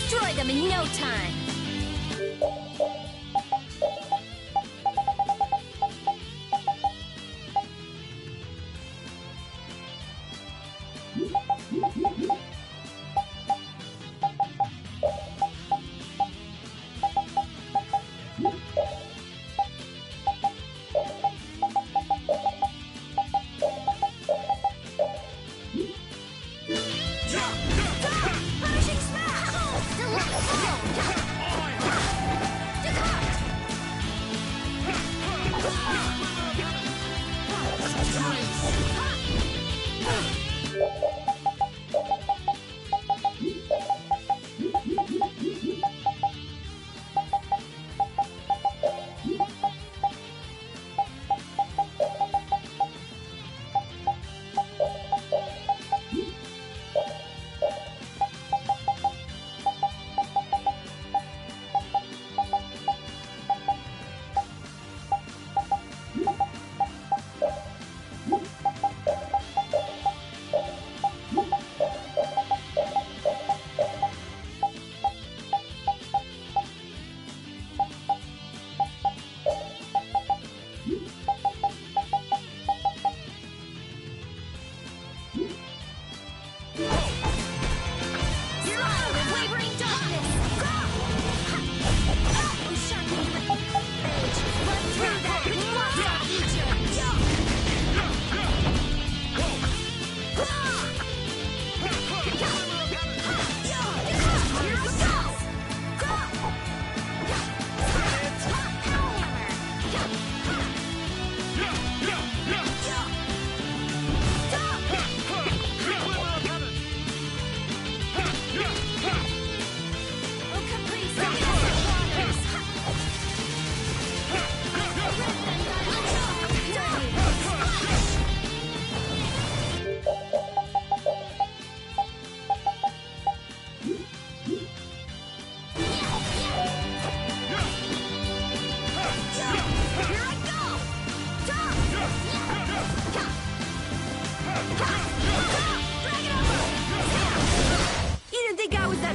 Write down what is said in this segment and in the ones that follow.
destroy them in no time.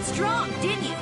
Strong, didn't you?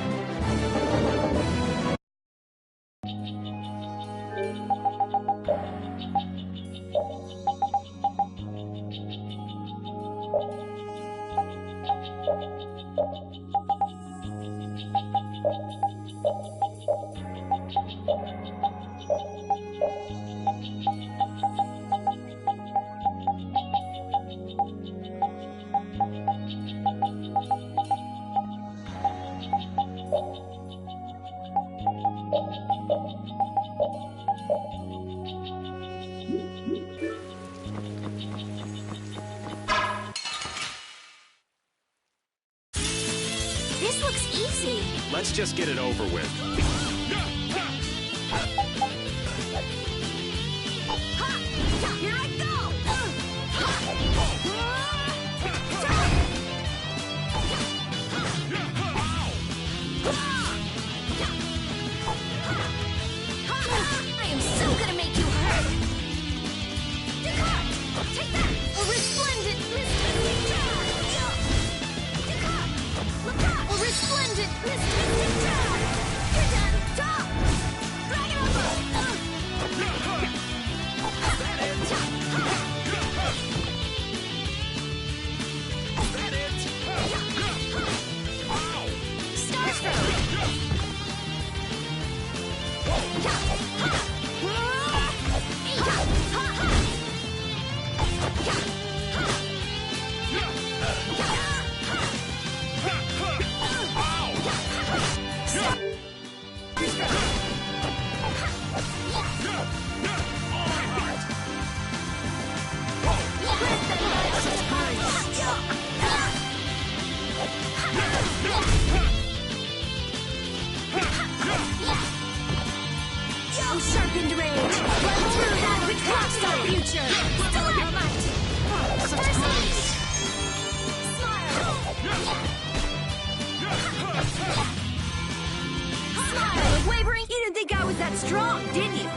This looks easy. Let's just get it over with. Here I go! I am so gonna make you hurt! Take that! A resplendent mystic charge! Look out! A resplendent mystic charge! You're done! Top! Drag it over! Sharpened rage! Run through that which blocks our future! Stalagmite! Smile! Smile of wavering! You didn't think I was that strong, did you?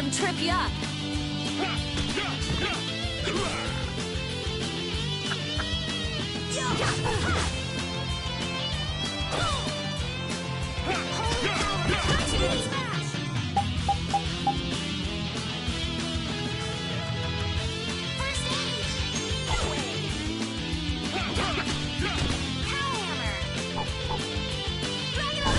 him trip you up. Holy smash! First aid! Power hammer! Regular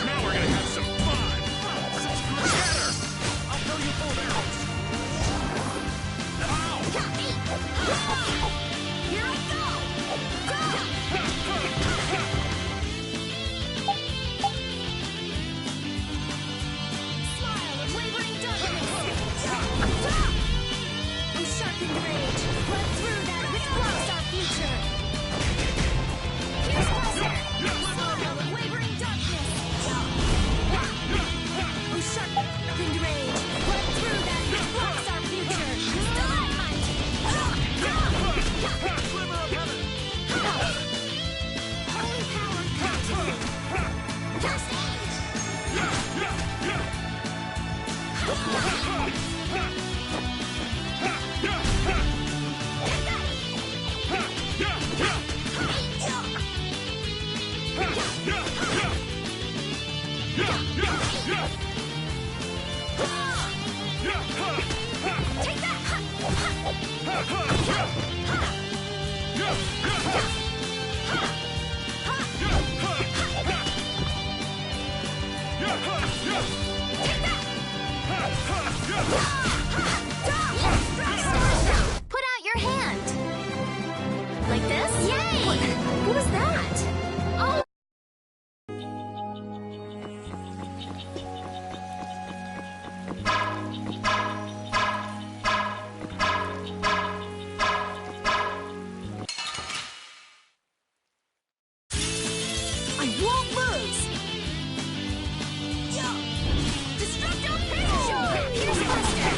Now we're gonna have some fun! Scatter! I'll throw you full of arrows! Ow! Here I go! Smile of wavering darkness! Oh, sharpened rage! Run through that which blocks our future! Here's Buster! Smile of wavering darkness! Oh, sharpened rage! Run through that which blocks our future! Stalagmite! Sliver of heaven! Holy power content! First aid! Take Put out your hand! Like this? Yay! What was that? Oh! I won't lose! Destructo Pinch! Here's Buster!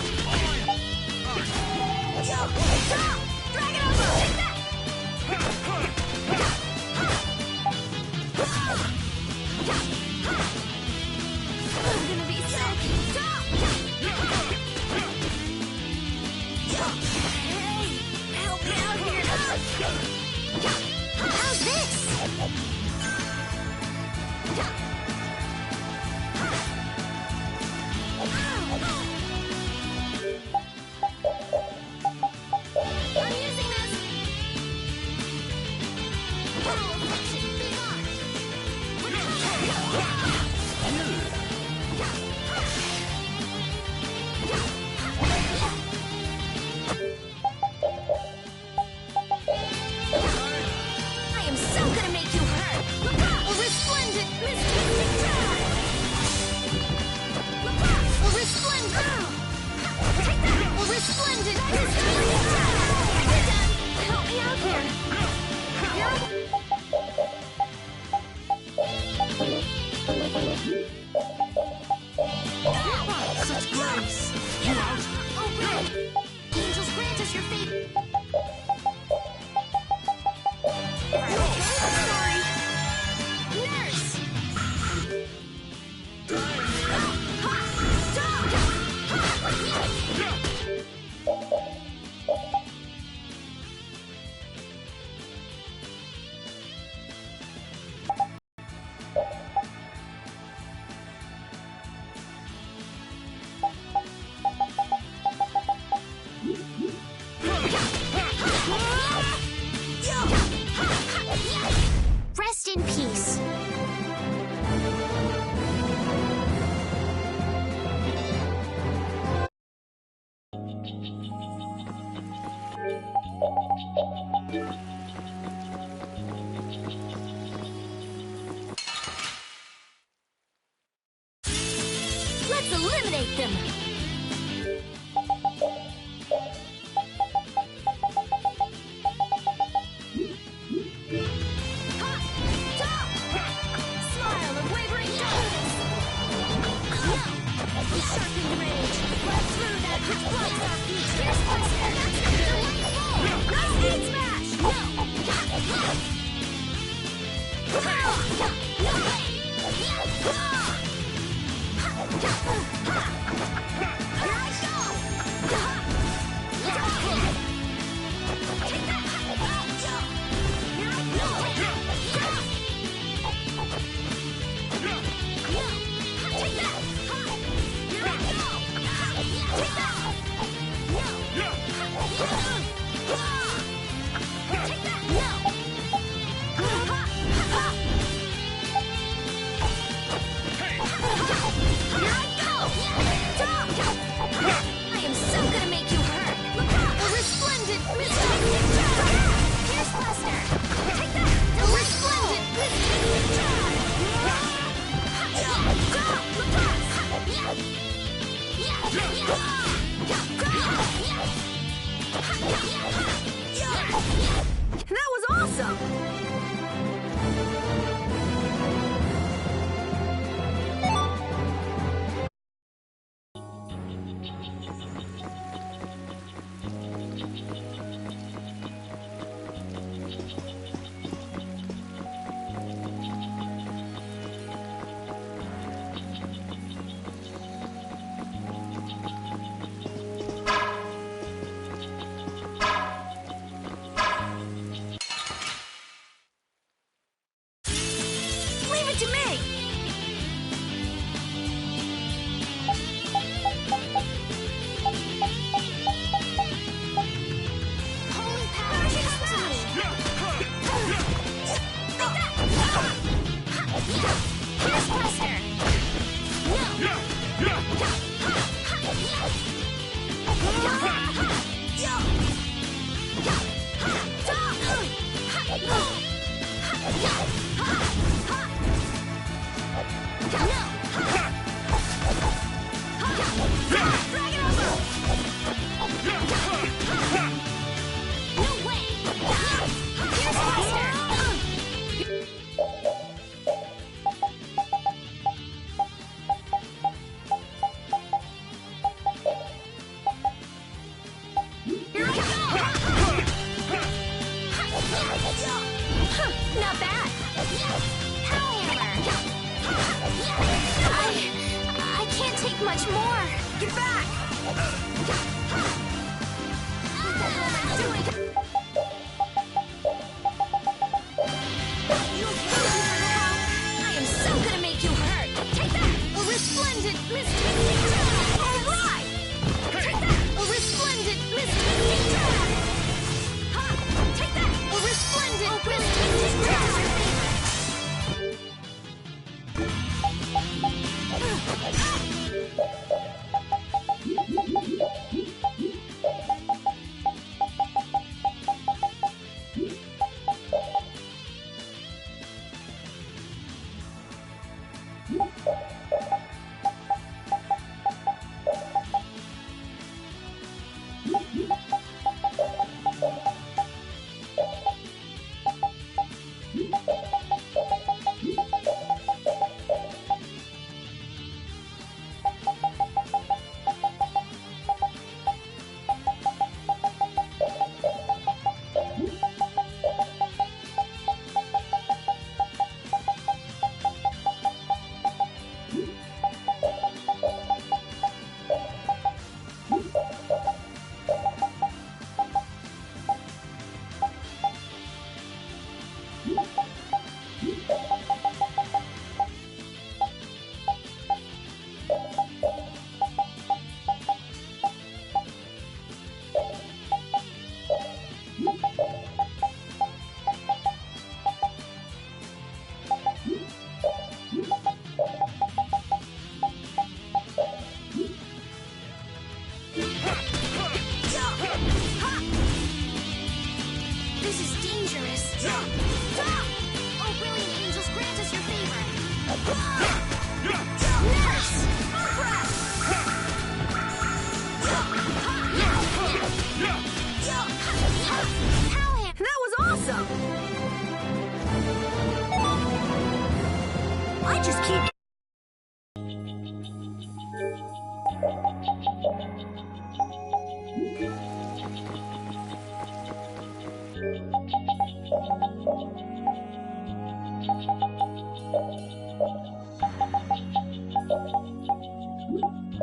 Let's eliminate them! Smile of wavering darkness! No! Sharpened rage! Let through that which blocks our future! Here's Buster! Delightful! Nice head smash! No! No way! Here I go! Take that! Here I go! Take that! Here I go! Take that! Take that! No! Here I go! I am so gonna make you hurt! Look out! A resplendent mystic ninja! Here's Buster! Take that! A resplendent mystic ninja! That was awesome! Leave it to me! Holy power, come to me! Here's Buster! Not bad. Power hammer. I can't take much more. Get back. What the hell am I doing? You I am so gonna make you hurt. Take that. A resplendent mystic ninja. All right. Take that. A resplendent mystic ninja. Take that. A resplendent mystic ninja. I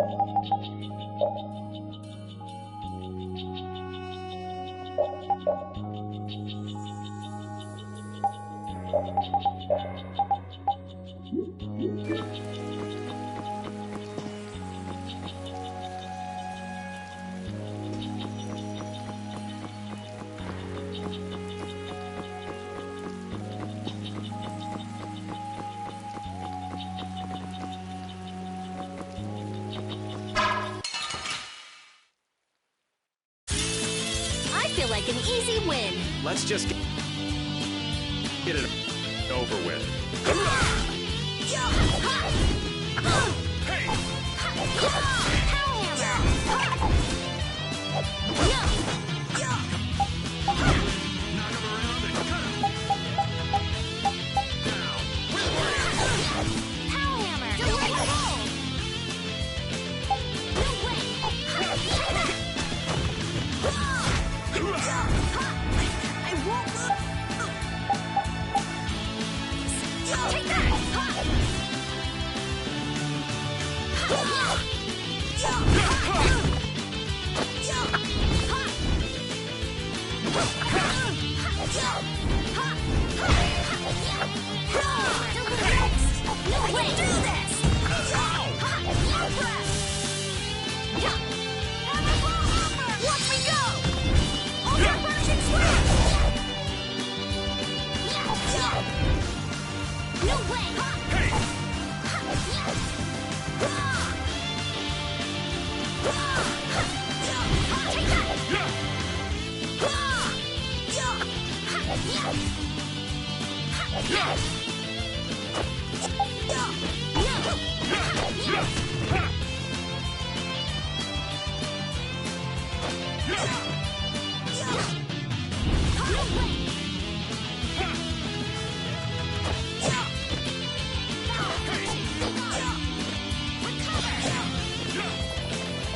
feel like an easy win. Let's just get it over with. Hey! Knock him around and cut him. Now, Power hammer! Delay roll! No way! I won't move! Take that! No way! Do this! Watch me go! Ultra version smash! No way! hey!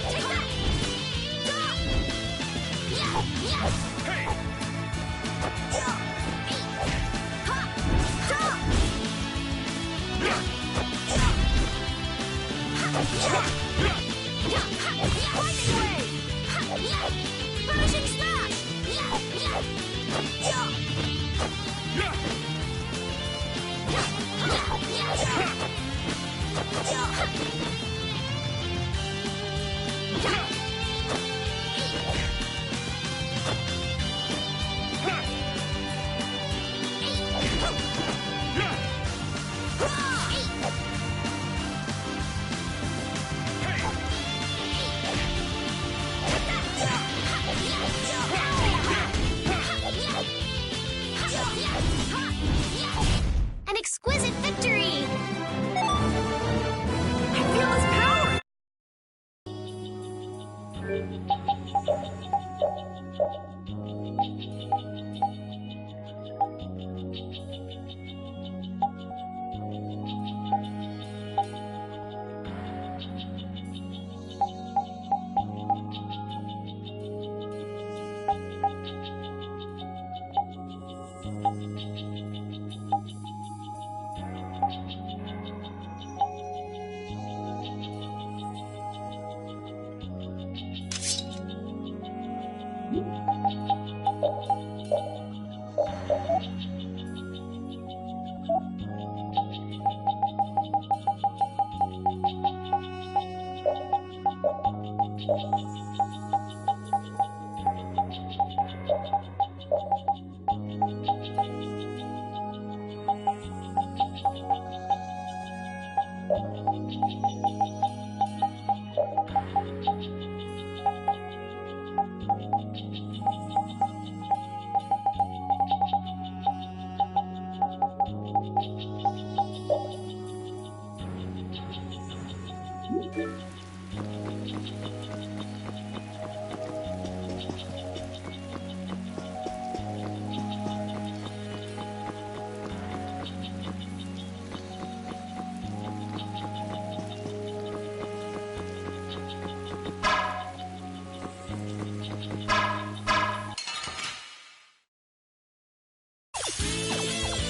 Take that! Yeah! Yeah! Yeah! Ha! Yeah! Hey! Yeah! Finishing smash! Yeah! Ha! Yeah! Hey! An exquisite victory! I feel his power!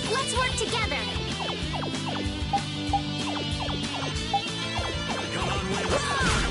Let's work together! Come on, win!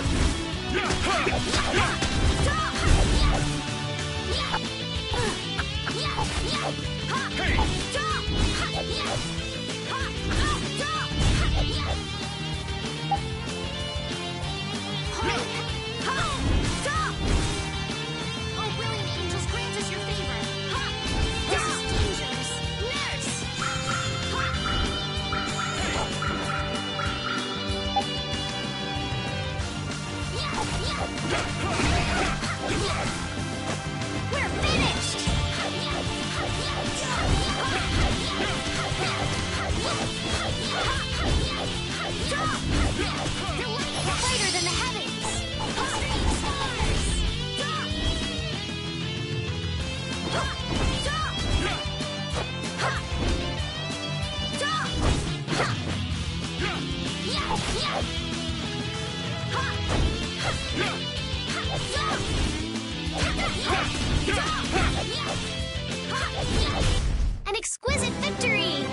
Oh, brilliant angels, grant us your favor. This is dangerous. Nurse! We're finished! You're lighter than the heavens! An exquisite victory!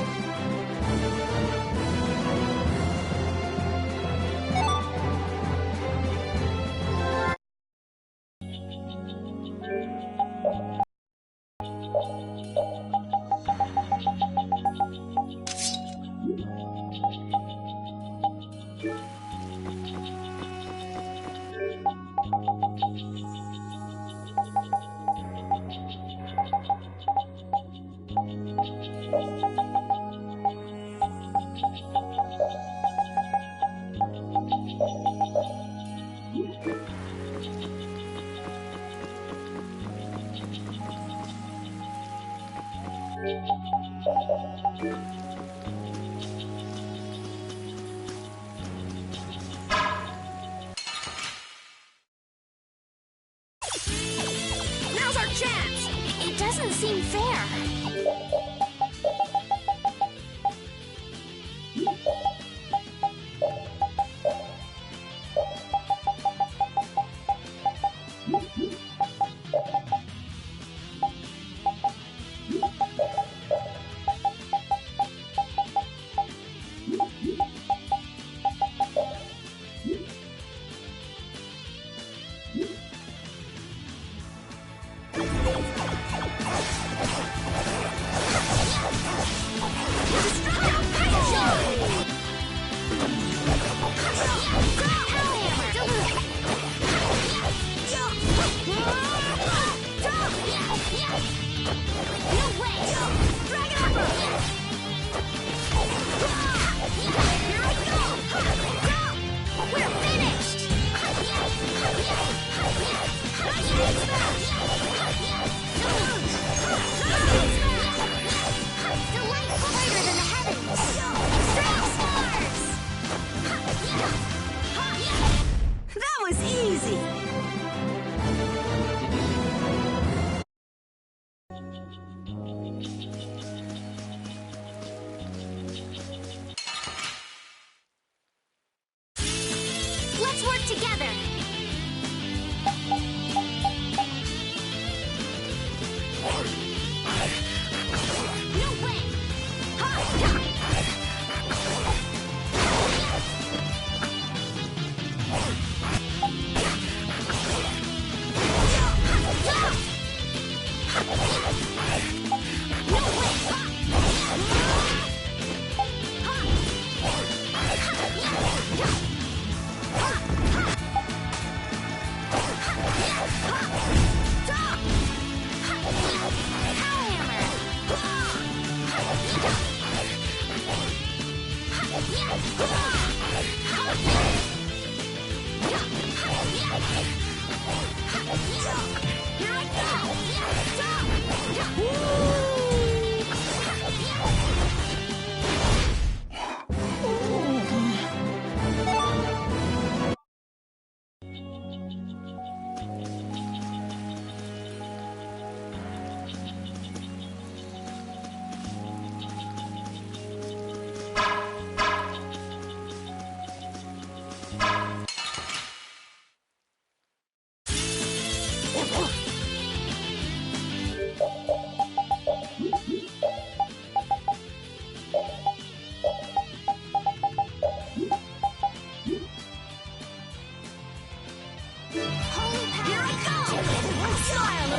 Now's our chance! It doesn't seem fair.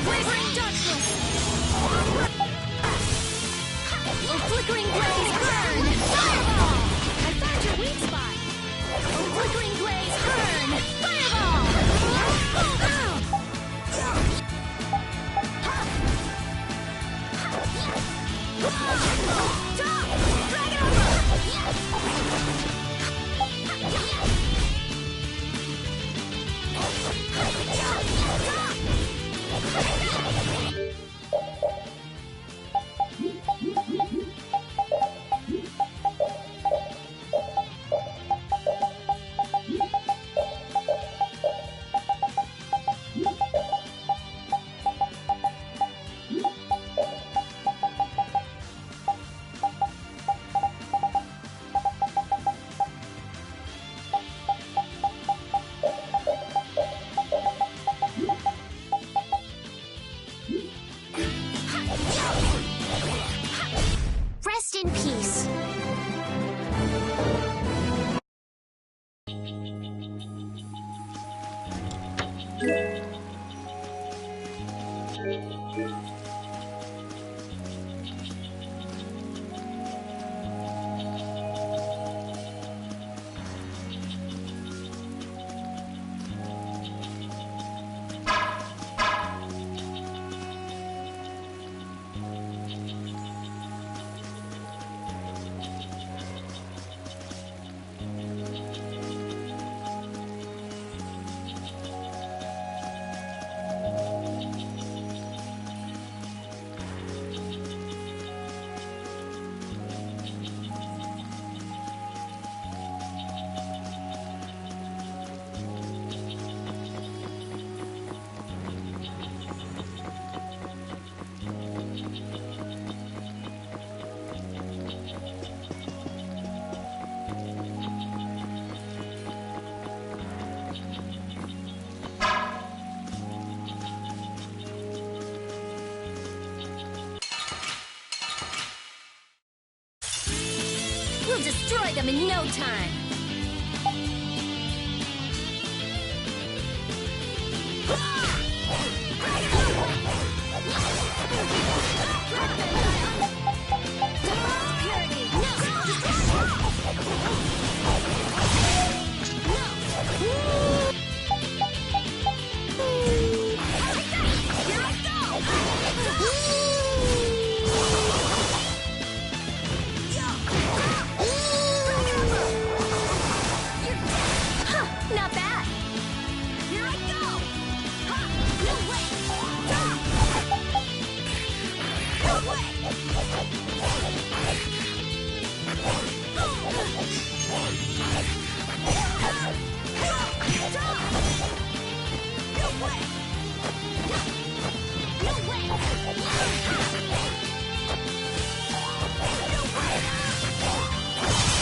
Wavering darkness! Oh, flickering blaze, burn! Fireball! I found your weak spot! Oh, flickering blaze, burn! Fireball! Dragon Rest in peace. We'll destroy them in no time. Not bad. Here I go. Ha! No way. No way.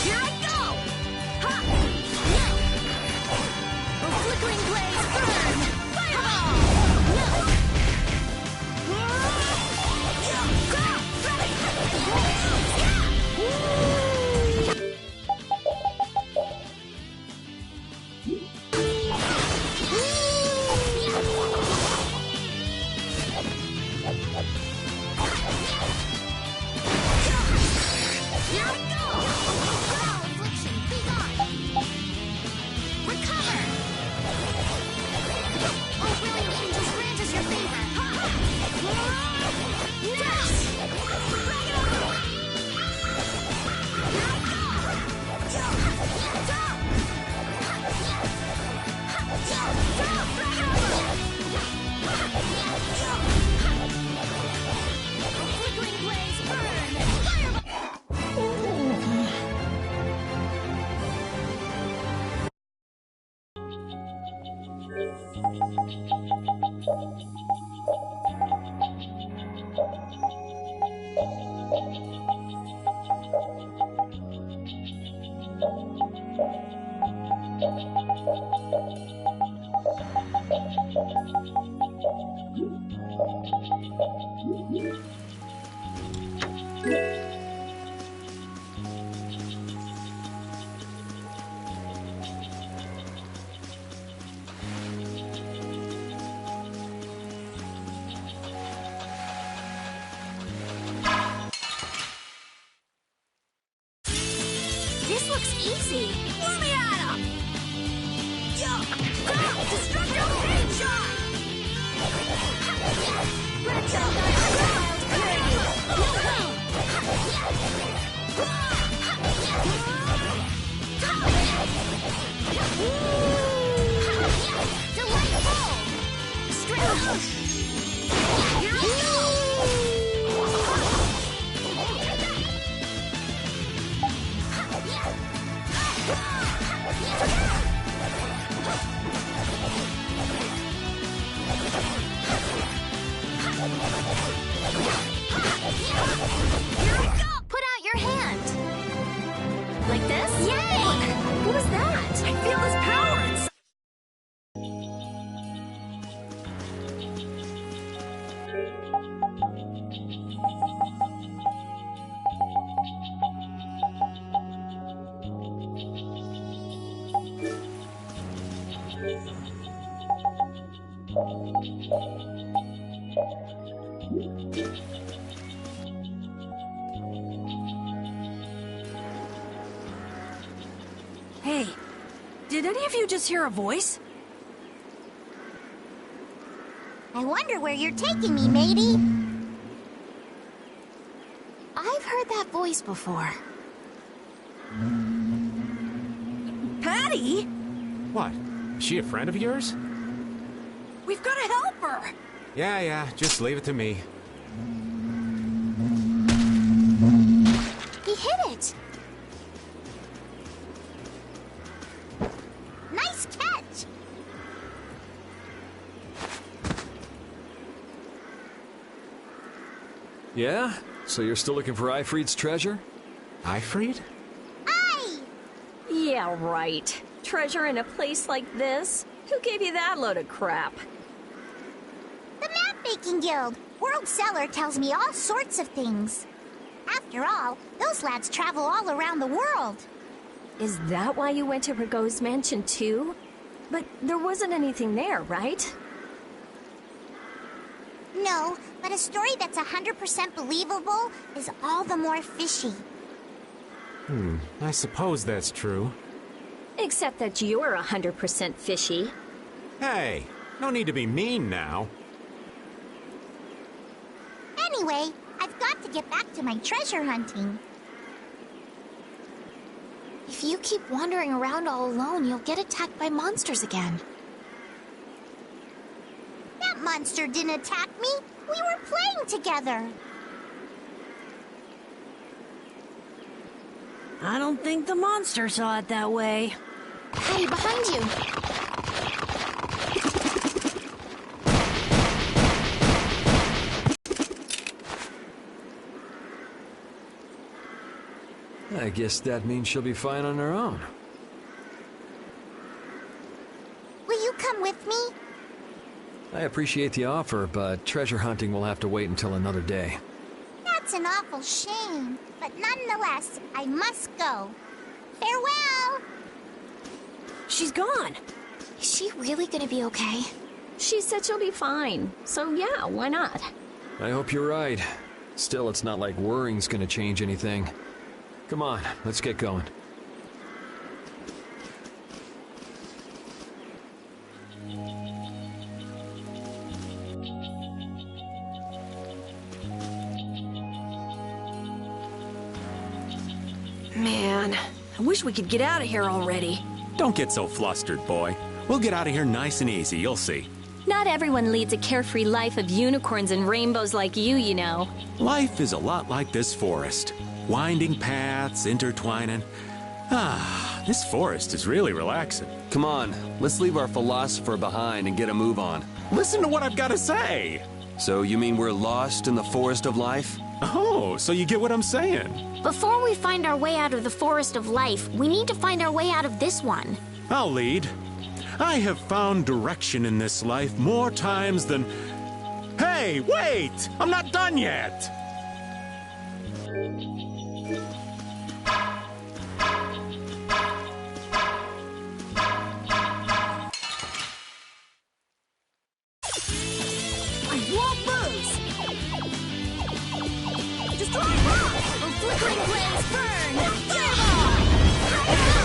Here I go. Ha! No. Oh, flickering blaze, burn! Fireball! No! Here I go! Growl affliction, be gone! Recover! Oh, brilliant angels, grant us your favor! Yes! Bring it on! Here I flickering blaze, burn! Fireball! easy. Let me at him! Destructive pain shot! Red Belt wild purity! Delightful! Straight up! Here we go! Put out your hand. Like this? Yay! What was that? I feel his powers. Hey, did any of you just hear a voice? I wonder where you're taking me, matey. I've heard that voice before. Patty? What? Is she a friend of yours? We've got to help her! Yeah, just leave it to me. He hit it! Nice catch! Yeah? So you're still looking for Ifried's treasure? Ifried? Aye! Yeah, right. Treasure in a place like this? Who gave you that load of crap? The Map Making Guild! World Cellar tells me all sorts of things. After all, those lads travel all around the world. Is that why you went to Rigaud's mansion too? But there wasn't anything there, right? No, but a story that's 100% believable is all the more fishy. I suppose that's true. Except that you're 100% fishy. Hey, no need to be mean now. Anyway, I've got to get back to my treasure hunting. If you keep wandering around all alone, you'll get attacked by monsters again. That monster didn't attack me. We were playing together. I don't think the monster saw it that way. Hey, behind you. I guess that means she'll be fine on her own. Will you come with me? I appreciate the offer, but treasure hunting will have to wait until another day. That's an awful shame. But nonetheless, I must go. Farewell! She's gone. Is she really gonna be okay? She said she'll be fine. So yeah, why not? I hope you're right. Still, it's not like worrying's gonna change anything. Come on, let's get going. Man, I wish we could get out of here already. Don't get so flustered, boy. We'll get out of here nice and easy, you'll see. Not everyone leads a carefree life of unicorns and rainbows like you know. Life is a lot like this forest. Winding paths, intertwining. This forest is really relaxing. Come on, let's leave our philosopher behind and get a move on. Listen to what I've got to say. So you mean we're lost in the forest of life? Oh, so you get what I'm saying. Before we find our way out of the forest of life, we need to find our way out of this one. I'll lead. I have found direction in this life more times than... Hey, wait! I'm not done yet! I won't lose! Destroy rock! Or flickering flames burn! Fireball!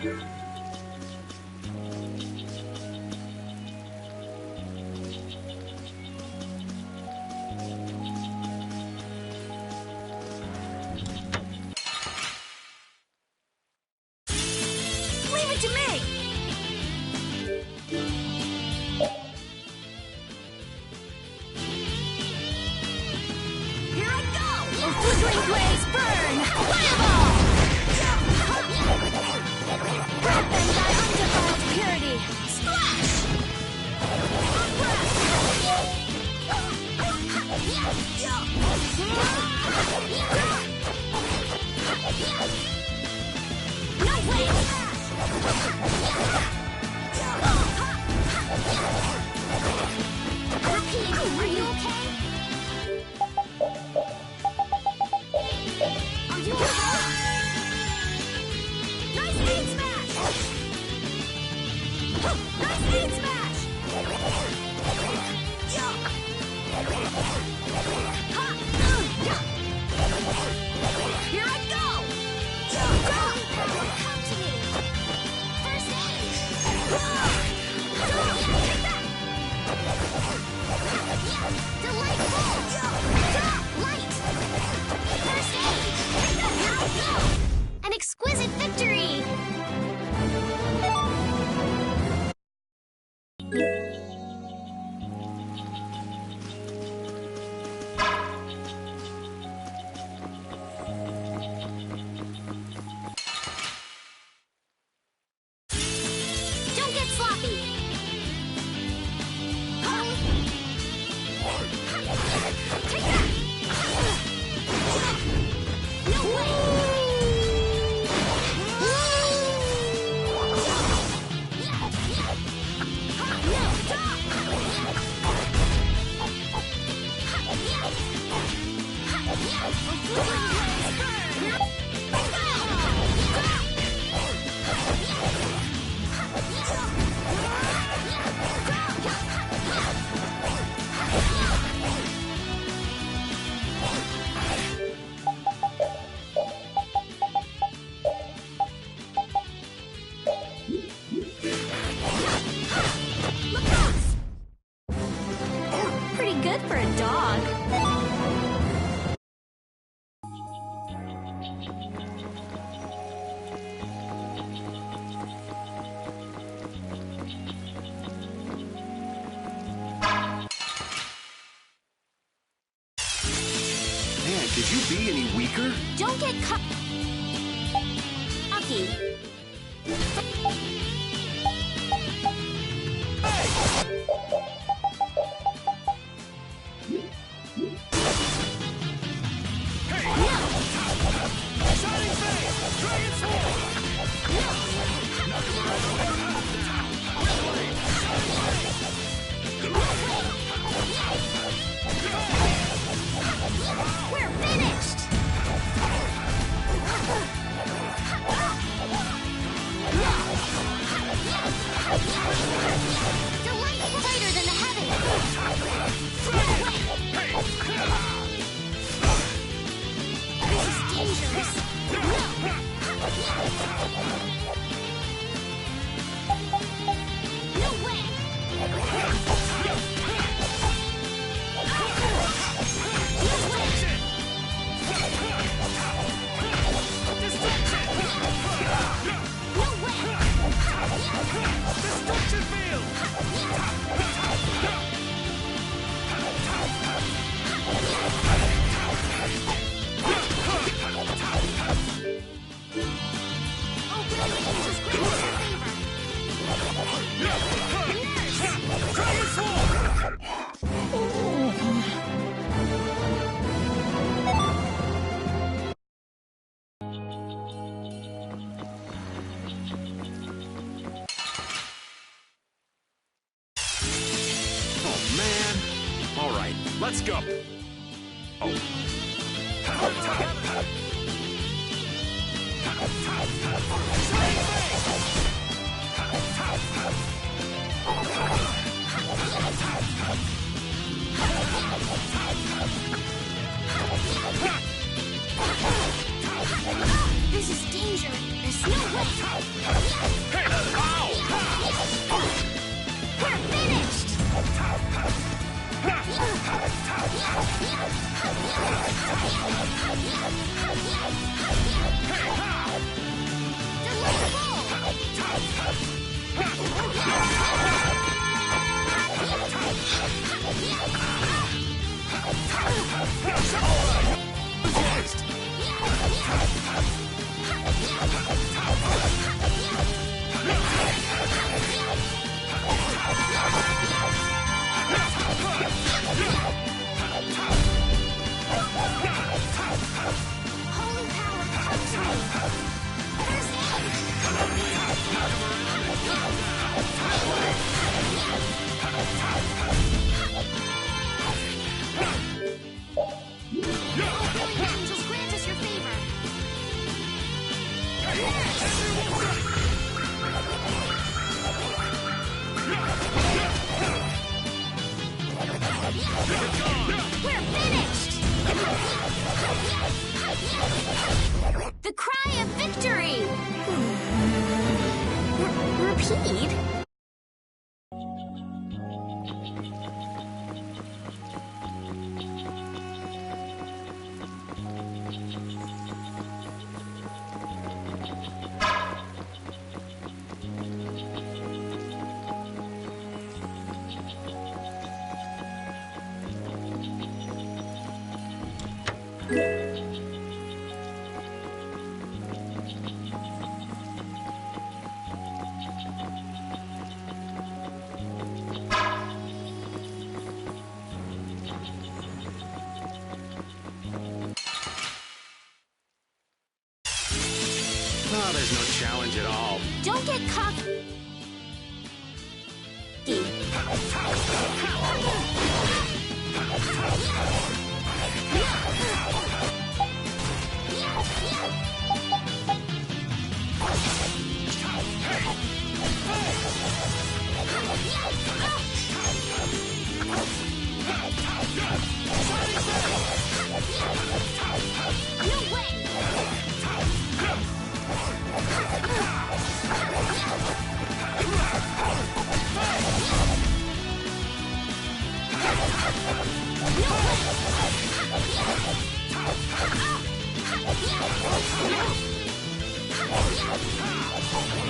Leave it to me! Here I go! A flickering blaze burn! Fireball! Wrap them thy undefiled purity! Splash! No way! Repeat, are you okay? Are you okay? Nice aid smash! Nice aid smash! Here I go! Come to me! First aid! Take that! Delightful! Light! First aid! Take that! Here I go! An exquisite victory! Don't get sloppy! Take that! No way! Pretty good for a dog. Man, could you be any weaker? Don't get caught. Cocky. We're finished! Delightful brighter than the heavens! This is dangerous! No way! Let's go. Oh. This is danger. There's no way. Stampede? Oh, there's no challenge at all. Don't get cocky.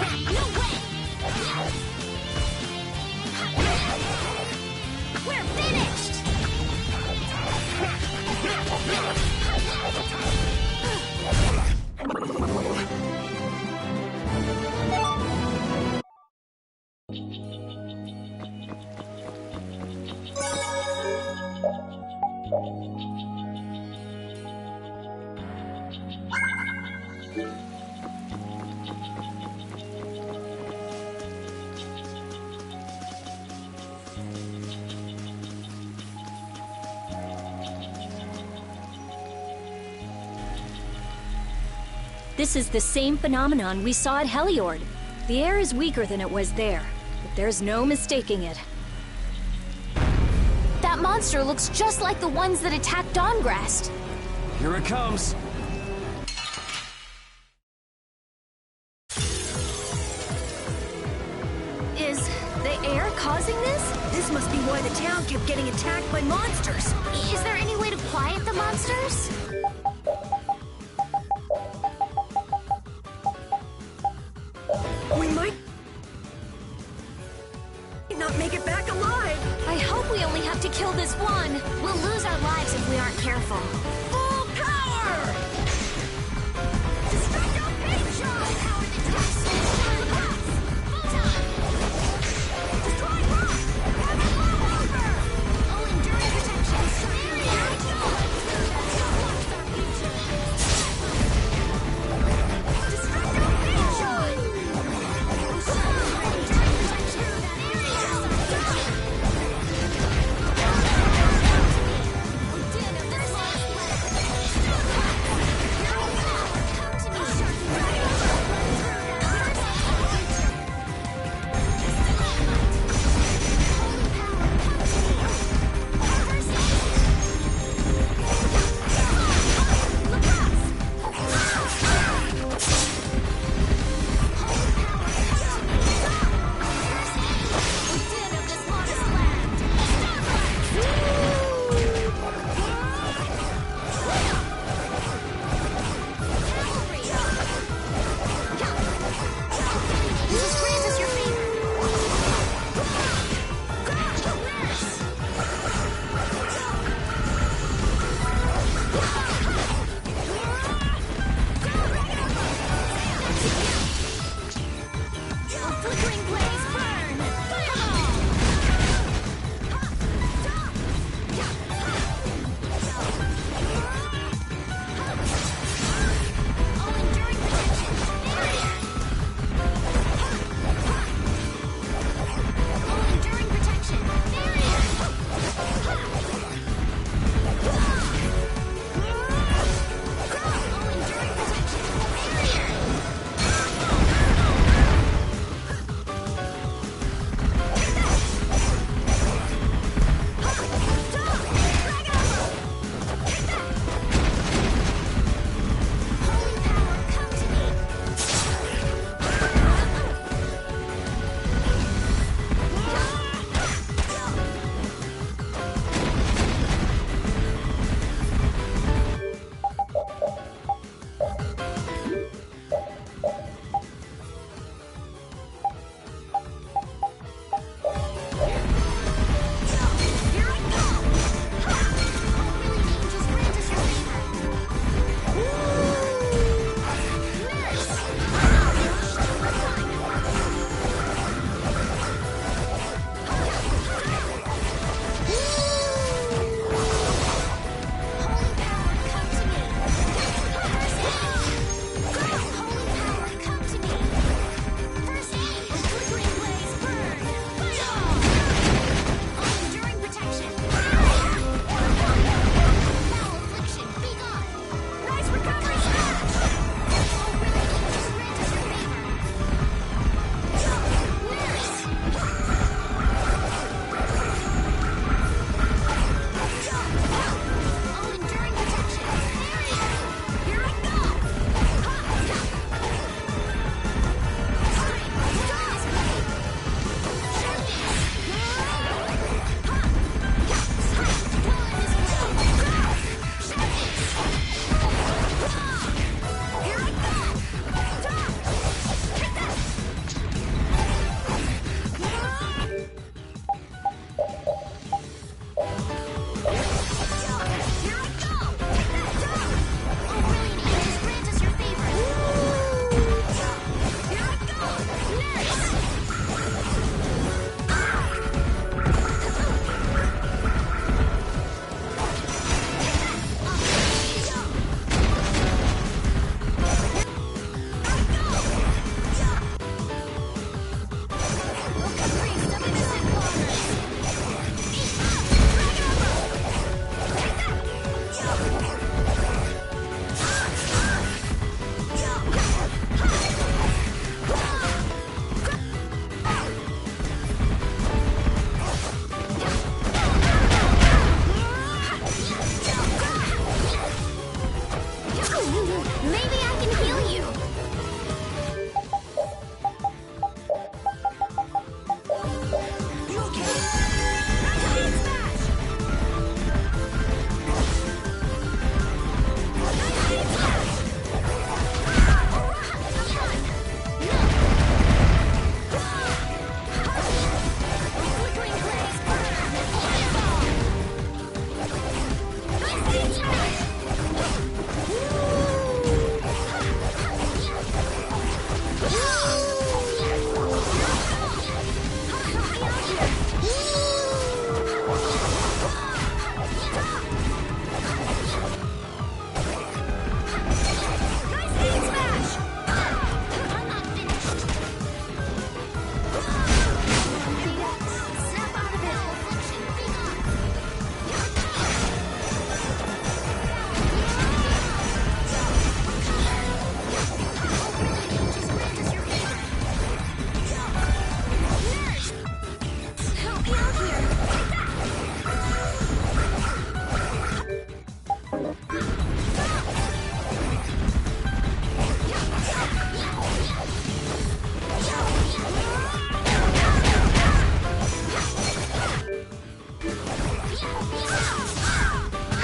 No way! We're finished! This is the same phenomenon we saw at Heliord. The air is weaker than it was there, but there's no mistaking it. That monster looks just like the ones that attacked Dawngrast. Here it comes. Is the air causing this? This must be why the town kept getting attacked by monsters. Is there any way to quiet the monsters? We might not make it back alive. I hope we only have to kill this one. We'll lose our lives if we aren't careful. Full power! Destructo Paintshot! Power the test! Photon! Destroy rock! Have it blow over! Oh, enduring protection! Vesperia! Maybe I can heal you. You okay? Flickering blaze burn. Fireball. Nice smash.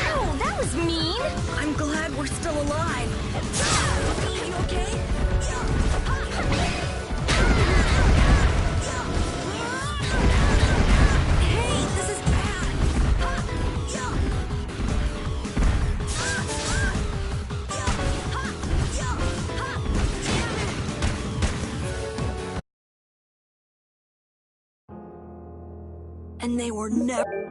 Ow, that was mean! I'm glad we're still alive. You okay? Hey, this is bad. And they were never...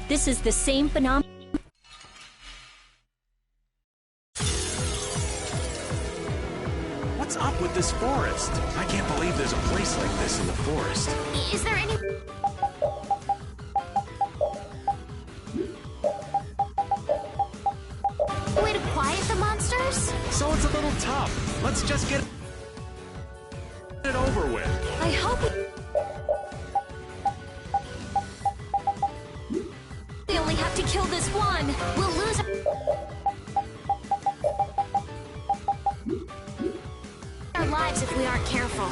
This is the same phenomenon. What's up with this forest? I can't believe there's a place like this in the forest. Is there any... way to quiet the monsters? So it's a little tough. Let's just get it over with. I hope we only have to kill this one. We'll lose our lives if we aren't careful.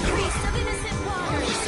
Priest of innocent waters,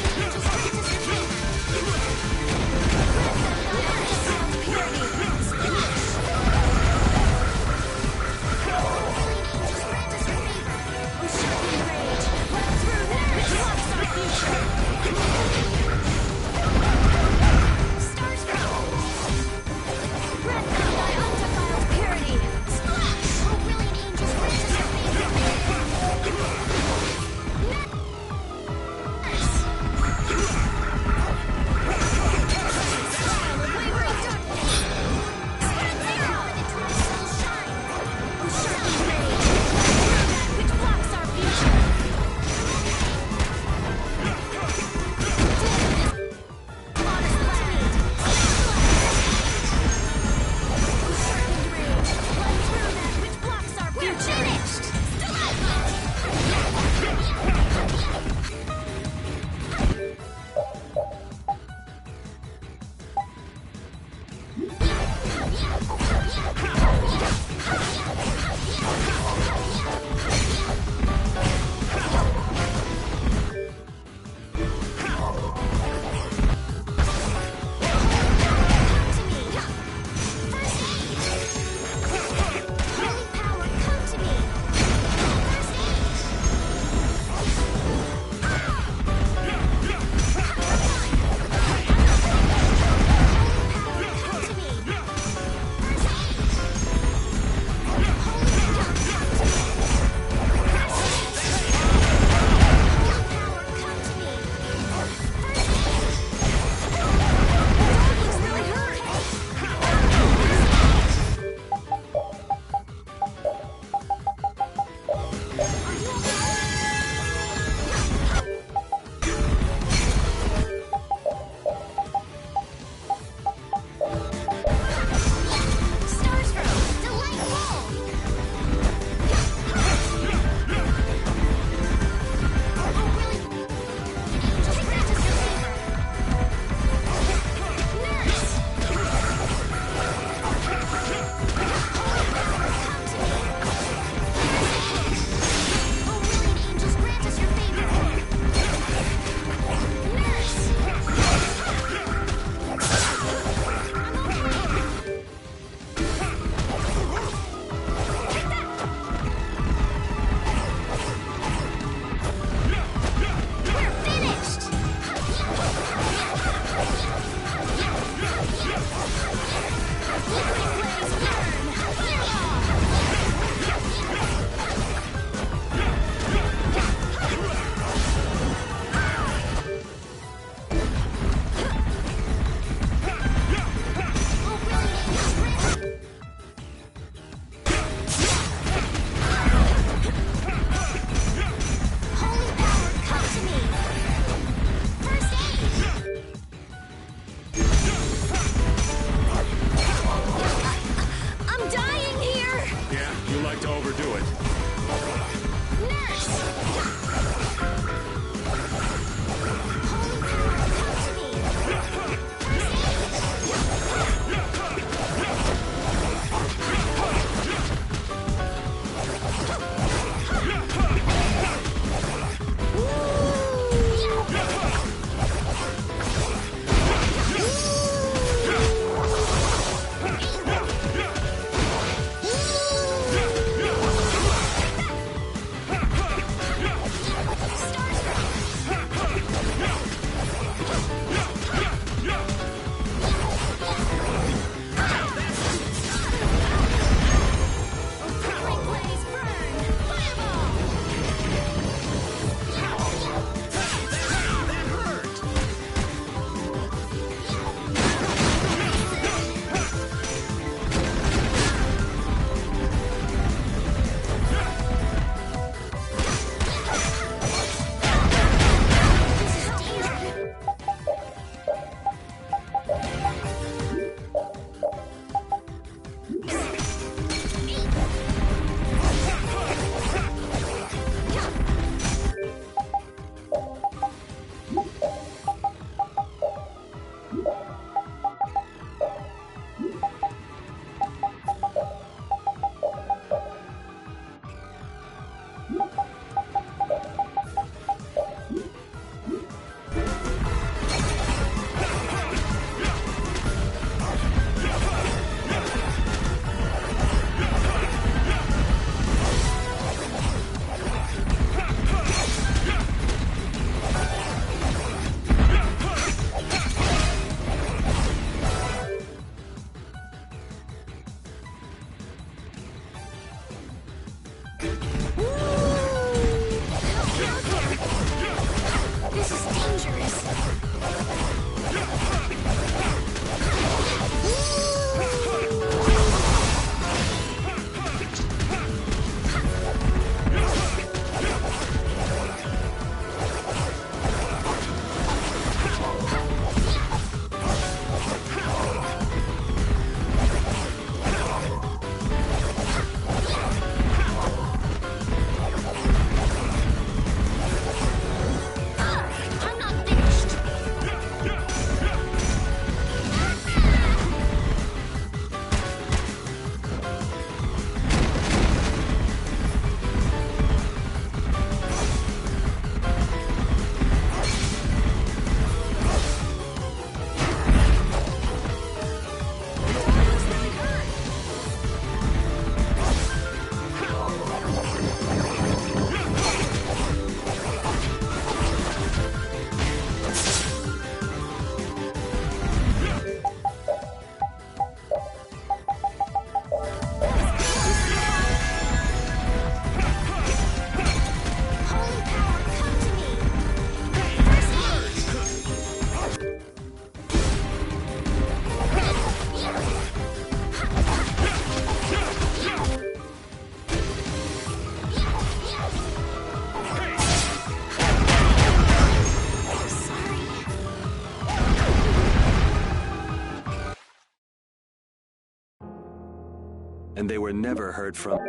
and they were never heard from.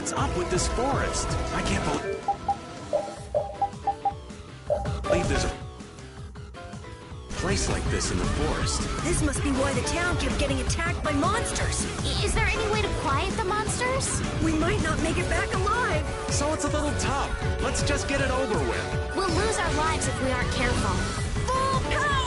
What's up with this forest? I can't believe there's a place like this in the forest. This must be why the town kept getting attacked by monsters. Is there any way to quiet the monsters? We might not make it back alive. So it's a little tough. Let's just get it over with. We'll lose our lives if we aren't careful. Full power!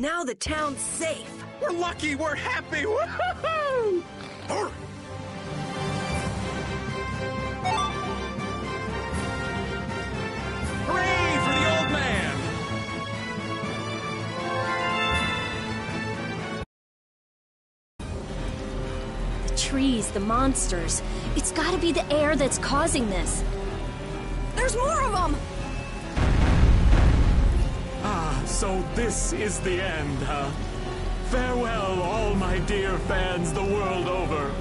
Now the town's safe. We're lucky, we're happy! Woo-hoo-hoo! Hooray for the old man! The trees, the monsters. It's gotta be the air that's causing this. There's more of them! Ah, so this is the end, huh? Farewell, all my dear fans the world over.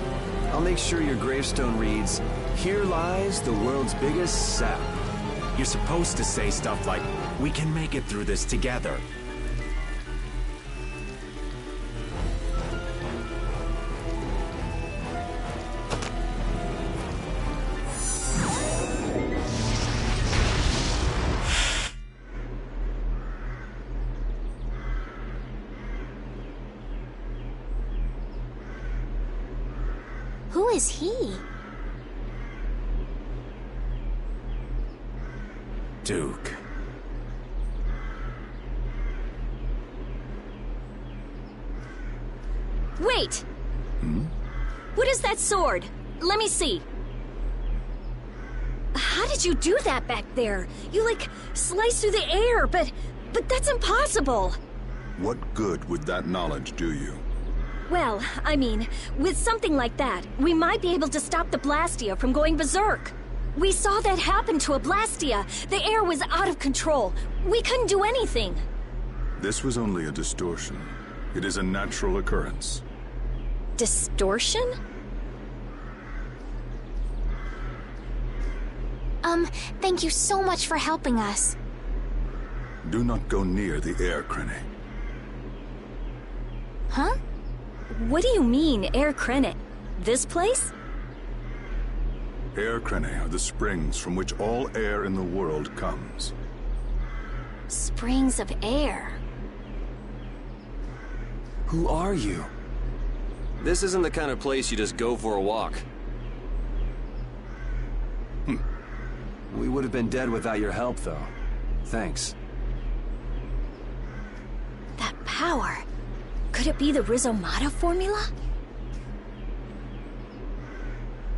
I'll make sure your gravestone reads, "Here lies the world's biggest sap." You're supposed to say stuff like, "We can make it through this together." Who is he? Duke. Wait! What is that sword? Let me see. How did you do that back there? You, like, sliced through the air, but that's impossible. What good would that knowledge do you? Well, I mean, with something like that, we might be able to stop the Blastia from going berserk. We saw that happen to a Blastia. The air was out of control. We couldn't do anything. This was only a distortion. It is a natural occurrence. Distortion? Thank you so much for helping us. Do not go near the air, Krene. Huh? What do you mean, Air Krenet? This place? Air Krene are the springs from which all air in the world comes. Springs of air. Who are you? This isn't the kind of place you just go for a walk. We would have been dead without your help, though. Thanks. That power. Could it be the Rizomata formula?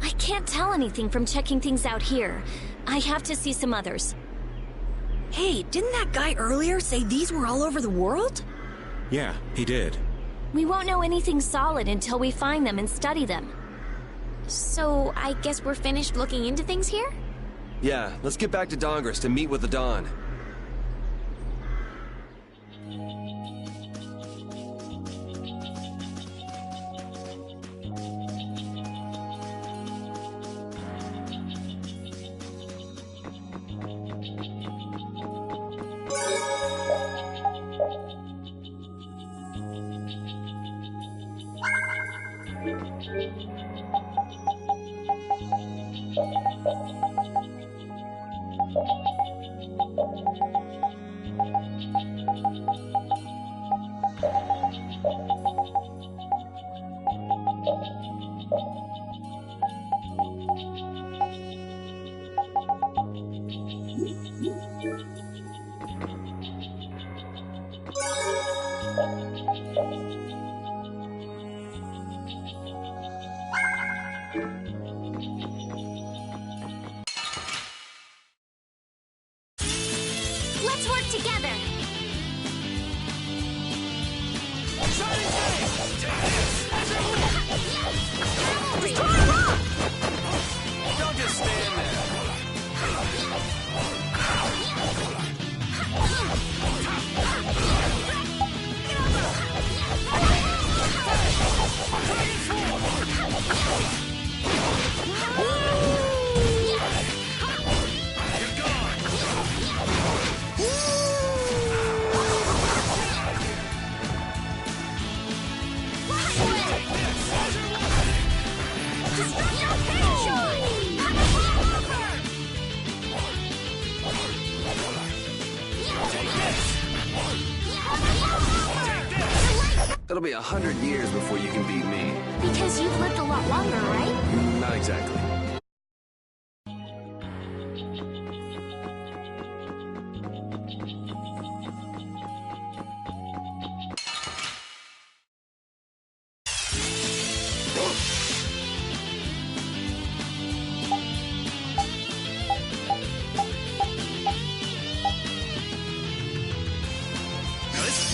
I can't tell anything from checking things out here. I have to see some others. Hey, didn't that guy earlier say these were all over the world? Yeah, he did. We won't know anything solid until we find them and study them. So, I guess we're finished looking into things here? Yeah, let's get back to Dongris to meet with the Dawn. Let's work together! Don't just stand there. It'll be 100 years before you can beat me. Because you've lived a lot longer, right? Not exactly.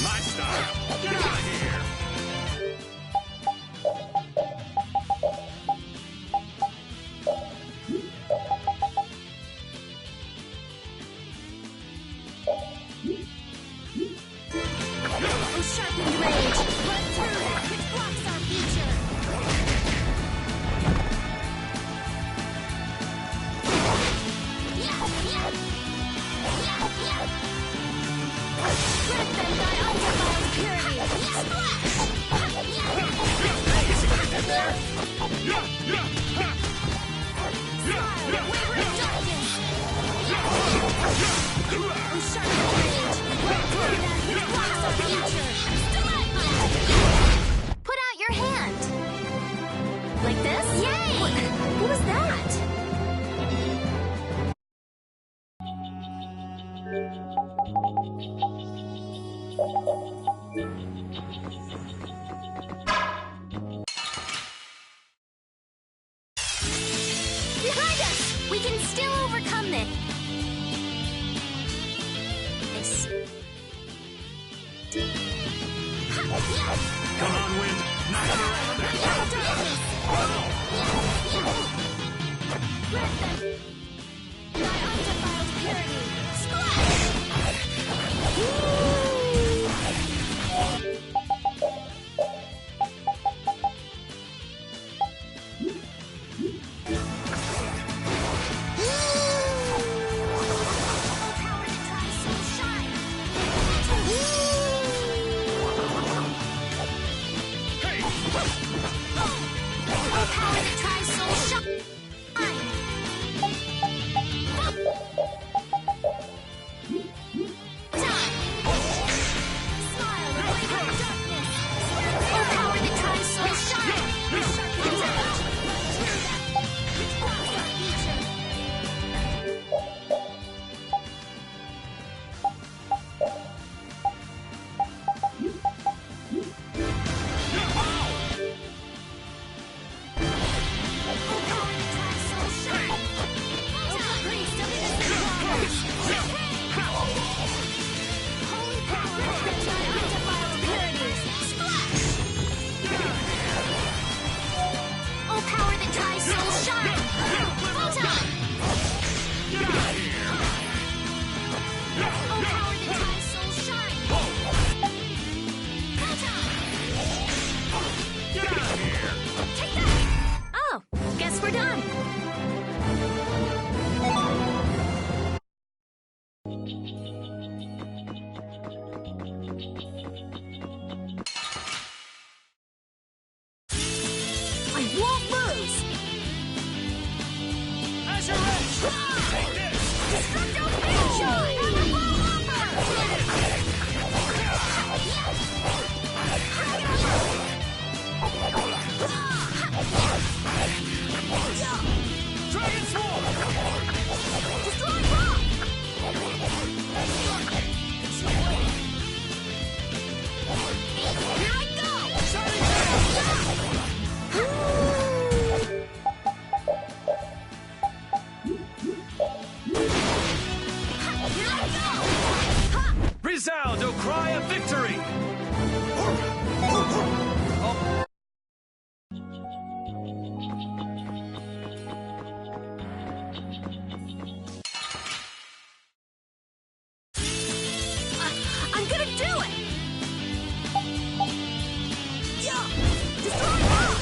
my style. Get out of here! Oh, sharpened rage! Run through that which blocks our future! Grant them thy undefiled purity! Splash! Smile, wayward darkness! Oh, sharpened rage! Run through that which blocks our future! Put out your hand! Like this? Yay! What was that? Behind us! We can still overcome this! Come on, wind. Knock it around there. Grant them thy undefiled purity! Splash! Resound, O cry of victory! I'm gonna do it! Yeah! Destroy rock!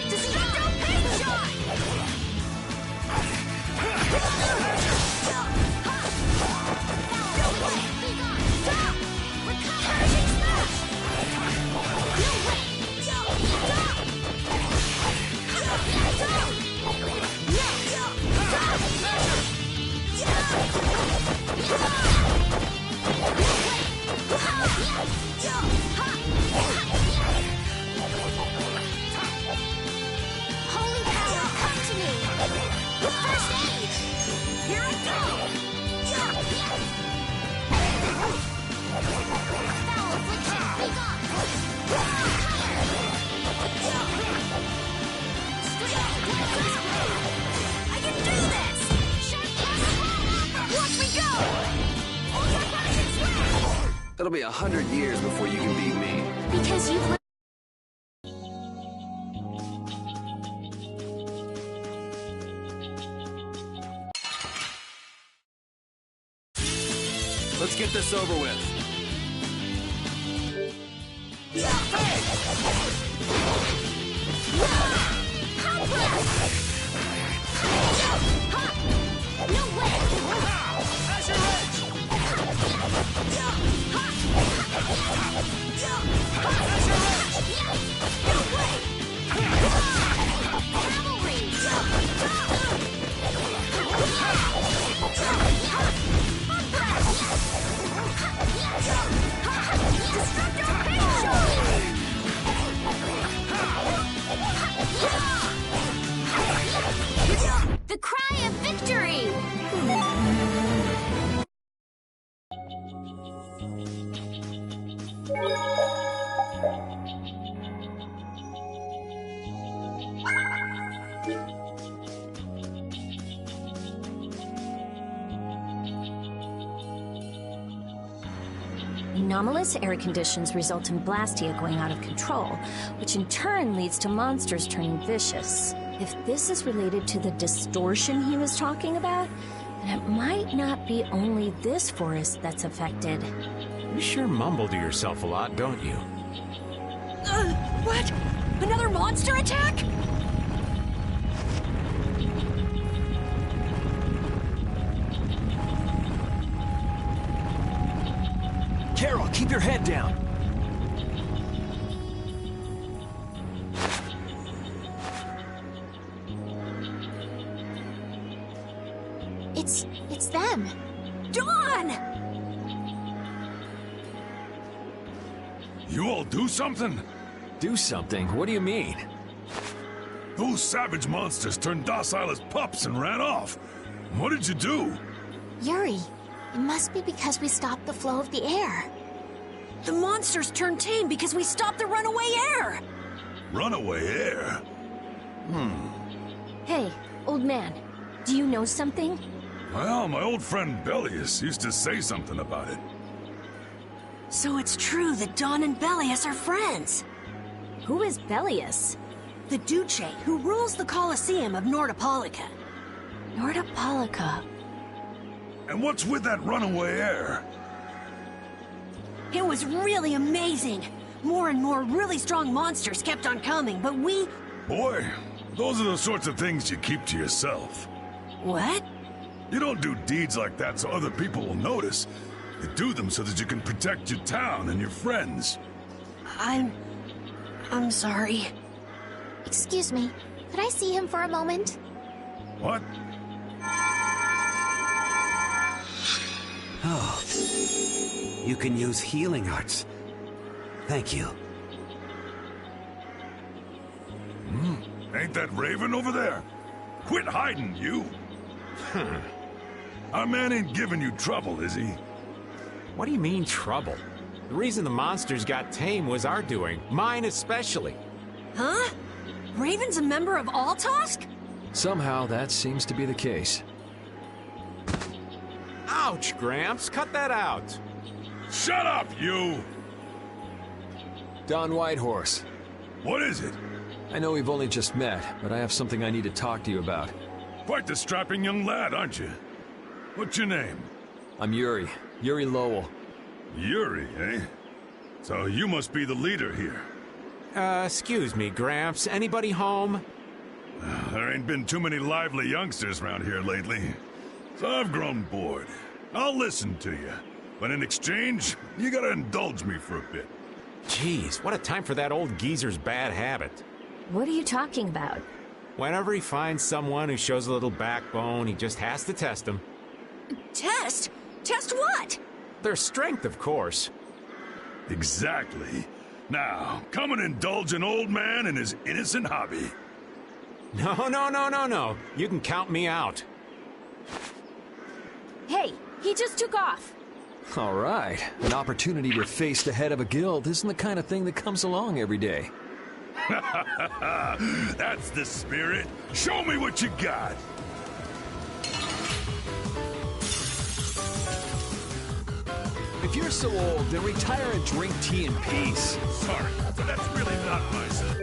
Destructo Pain Shot! It'll be 100 years before you can beat me. Because you've let... Let's get this over with. No way! The cry of victory! Anomalous air conditions result in Blastia going out of control, which in turn leads to monsters turning vicious. If this is related to the distortion he was talking about, then it might not be only this forest that's affected. You sure mumble to yourself a lot, don't you? What? Another monster attack? Carol, keep your head down. It's them. Dawn! You all do something? Do something? What do you mean? Those savage monsters turned docile as pups and ran off. What did you do? Yuri, it must be because we stopped the flow of the air. The monsters turned tame because we stopped the runaway air! Runaway air? Hey, old man, do you know something? Well, my old friend Bellius used to say something about it. So it's true that Dawn and Bellius are friends. Who is Bellius? The Duce who rules the Colosseum of Nordopolica. Nordopolica. And what's with that runaway air? It was really amazing. More and more really strong monsters kept on coming, but we... Boy, those are the sorts of things you keep to yourself. What? You don't do deeds like that so other people will notice. You do them so that you can protect your town and your friends. I'm sorry. Excuse me, could I see him for a moment? What? Oh. You can use healing arts. Thank you. Ain't that Raven over there? Quit hiding, you! Our man ain't giving you trouble, is he? What do you mean, trouble? The reason the monsters got tame was our doing. Mine especially. Huh? Raven's a member of Altosk? Somehow that seems to be the case. Ouch, Gramps. Cut that out. Shut up, you! Don Whitehorse. What is it? I know we've only just met, but I have something I need to talk to you about. Quite the strapping young lad, aren't you? What's your name? I'm Yuri. Yuri Lowell. Yuri, eh? So you must be the leader here. Excuse me, Gramps. Anybody home? There ain't been too many lively youngsters around here lately. So I've grown bored. I'll listen to you. But in exchange, you gotta indulge me for a bit. Jeez, what a time for that old geezer's bad habit. What are you talking about? Whenever he finds someone who shows a little backbone, he just has to test them. Test? Test what? Their strength, of course. Exactly. Now, come and indulge an old man in his innocent hobby. No. You can count me out. Hey, he just took off. All right. An opportunity to face the head of a guild isn't the kind of thing that comes along every day. That's the spirit. Show me what you got. If you're so old, then retire and drink tea in peace. Sorry, but that's really not my style.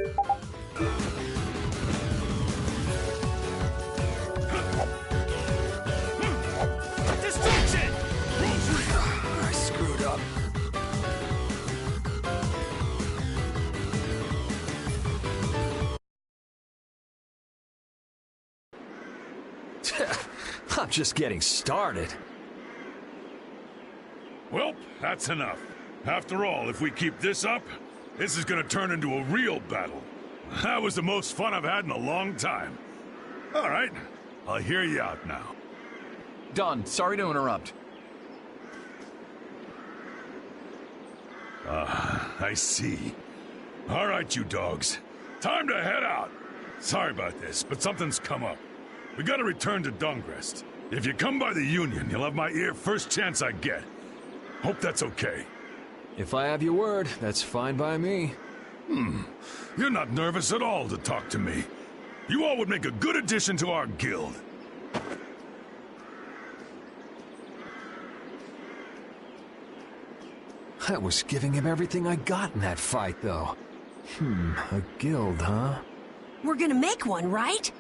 Distraction! I screwed up. I'm just getting started. Well, that's enough. After all, if we keep this up, this is gonna turn into a real battle. That was the most fun I've had in a long time. All right, I'll hear you out now. Don, sorry to interrupt. I see. All right, you dogs. Time to head out. Sorry about this, but something's come up. We gotta return to Dongrest. If you come by the Union, you'll have my ear first chance I get. Hope that's okay. If I have your word, that's fine by me. You're not nervous at all to talk to me. You all would make a good addition to our guild. I was giving him everything I got in that fight, though. A guild, huh? We're gonna make one, right?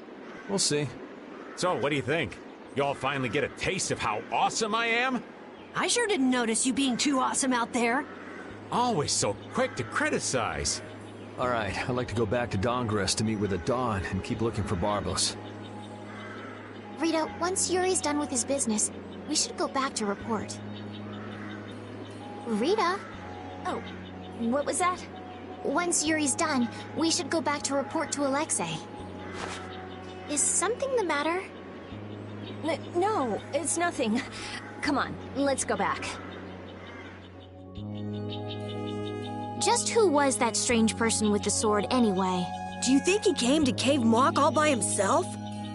We'll see. So, what do you think? Y'all finally get a taste of how awesome I am? I sure didn't notice you being too awesome out there. Always so quick to criticize. All right, I'd like to go back to Dongrest to meet with the Dawn and keep looking for Barbos. Rita, once Yuri's done with his business, we should go back to report. Rita? Oh, what was that? Once Yuri's done, we should go back to report to Alexei. Is something the matter? No, it's nothing. Come on, let's go back. Just who was that strange person with the sword anyway? Do you think he came to Cave Mock all by himself?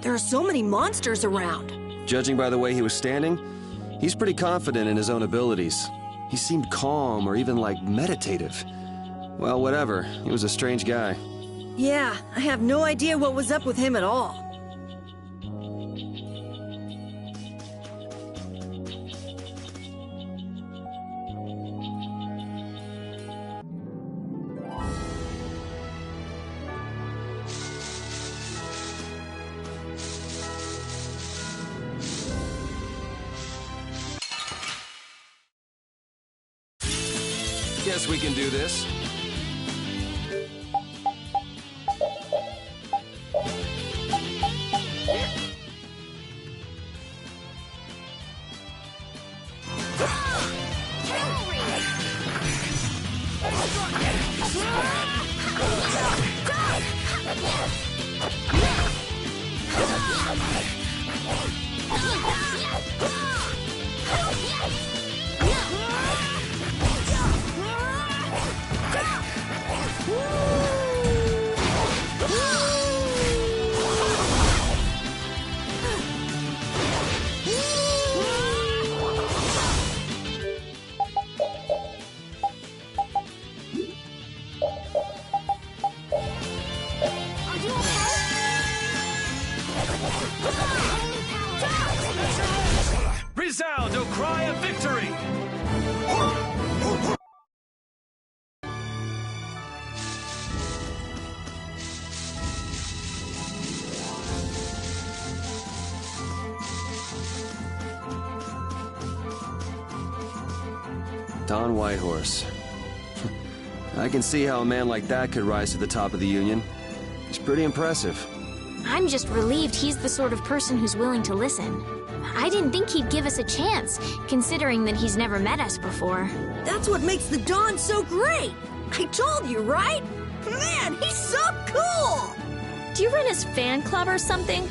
There are so many monsters around. Judging by the way he was standing, he's pretty confident in his own abilities. He seemed calm or even, like, meditative. Well, whatever. He was a strange guy. Yeah, I have no idea what was up with him at all. Guess we can do this. Resound, O cry of victory! Don Whitehorse. I can see how a man like that could rise to the top of the Union. He's pretty impressive. I'm just relieved he's the sort of person who's willing to listen. I didn't think he'd give us a chance, considering that he's never met us before. That's what makes the Dawn so great! I told you, right? Man, he's so cool! Do you run his fan club or something?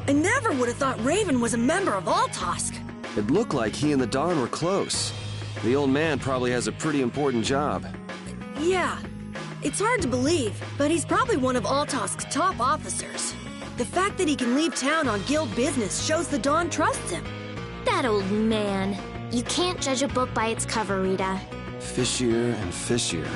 I never would have thought Raven was a member of Altosk. It looked like he and the Don were close. The old man probably has a pretty important job. Yeah. It's hard to believe, but he's probably one of Altosk's top officers. The fact that he can leave town on guild business shows the Don trusts him. That old man. You can't judge a book by its cover, Rita. Fishier and fishier.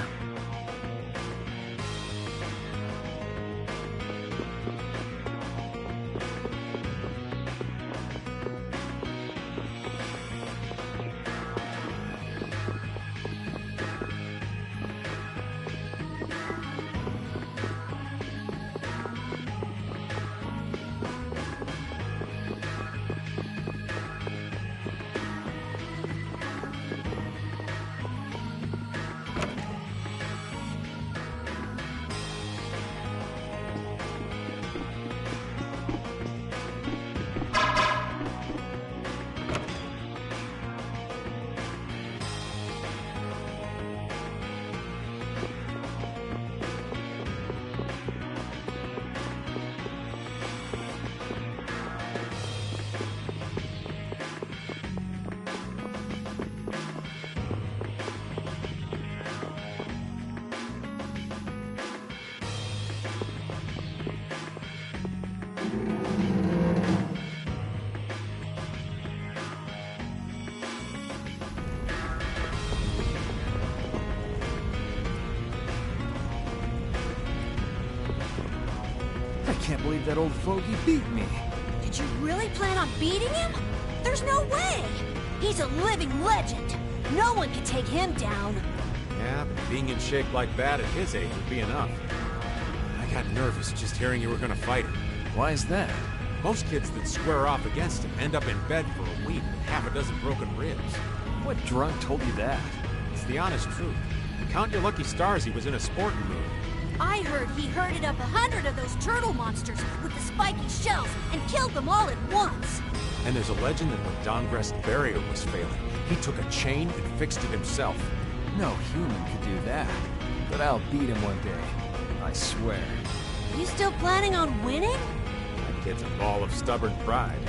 I can't believe that old fogey beat me. Did you really plan on beating him? There's no way! He's a living legend. No one can take him down. Yeah, but being in shape like that at his age would be enough. I got nervous just hearing you were gonna fight him. Why is that? Most kids that square off against him end up in bed for a week with half a dozen broken ribs. What drunk told you that? It's the honest truth. Count your lucky stars he was in a sporting mood. I heard he herded up 100 of those turtle monsters with the spiky shells and killed them all at once. And there's a legend that when Dongrest's barrier was failing, he took a chain and fixed it himself. No human could do that. But I'll beat him one day. I swear. You still planning on winning? That kid's a ball of stubborn pride.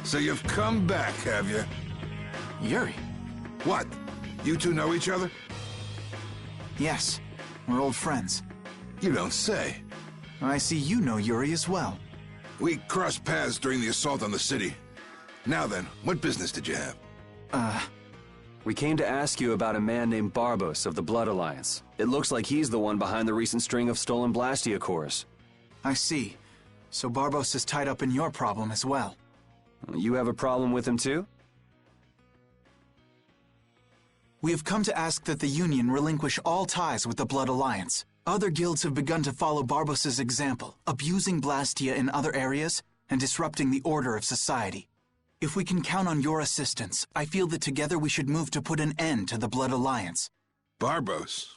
So you've come back, have you? Yuri? What? You two know each other? Yes. We're old friends. You don't say. I see you know Yuri as well. We crossed paths during the assault on the city. Now then, what business did you have? We came to ask you about a man named Barbos of the Blood Alliance. It looks like he's the one behind the recent string of stolen Blastia cores. I see. So Barbos is tied up in your problem as well. You have a problem with him too? We have come to ask that the Union relinquish all ties with the Blood Alliance. Other guilds have begun to follow Barbos' example, abusing Blastia in other areas and disrupting the order of society. If we can count on your assistance, I feel that together we should move to put an end to the Blood Alliance. Barbos?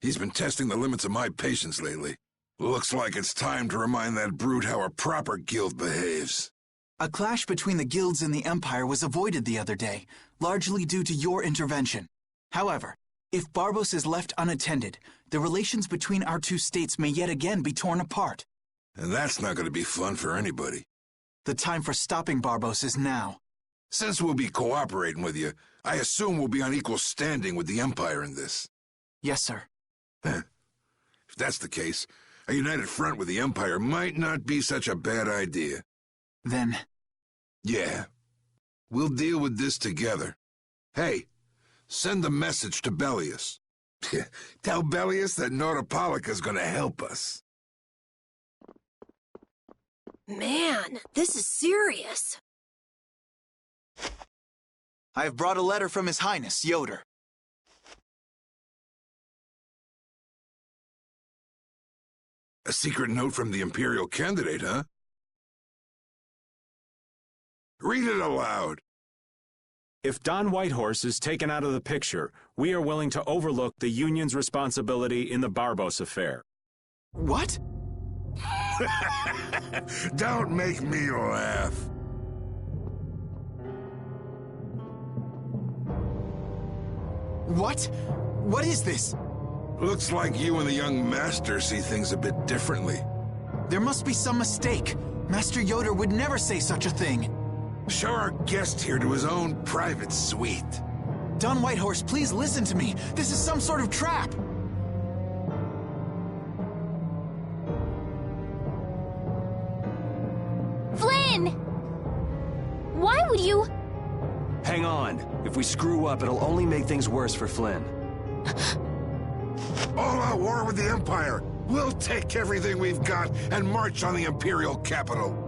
He's been testing the limits of my patience lately. Looks like it's time to remind that brute how a proper guild behaves. A clash between the guilds and the Empire was avoided the other day, largely due to your intervention. However, if Barbos is left unattended, the relations between our two states may yet again be torn apart. And that's not going to be fun for anybody. The time for stopping Barbos is now. Since we'll be cooperating with you, I assume we'll be on equal standing with the Empire in this. Yes, sir. If that's the case, a united front with the Empire might not be such a bad idea. Then... Yeah. We'll deal with this together. Hey, send a message to Bellius. Tell Bellius that Nordopolica's gonna help us. Man, this is serious. I have brought a letter from His Highness, Yoder. A secret note from the Imperial candidate, huh? Read it aloud. If Don Whitehorse is taken out of the picture, we are willing to overlook the Union's responsibility in the Barbos affair. What? Don't make me laugh. What? What is this? Looks like you and the young master see things a bit differently. There must be some mistake. Master Yoder would never say such a thing. Show our guest here to his own private suite. Don Whitehorse, please listen to me. This is some sort of trap. Flynn! Why would you... Hang on. If we screw up, it'll only make things worse for Flynn. All out war with the Empire. We'll take everything we've got and march on the Imperial capital.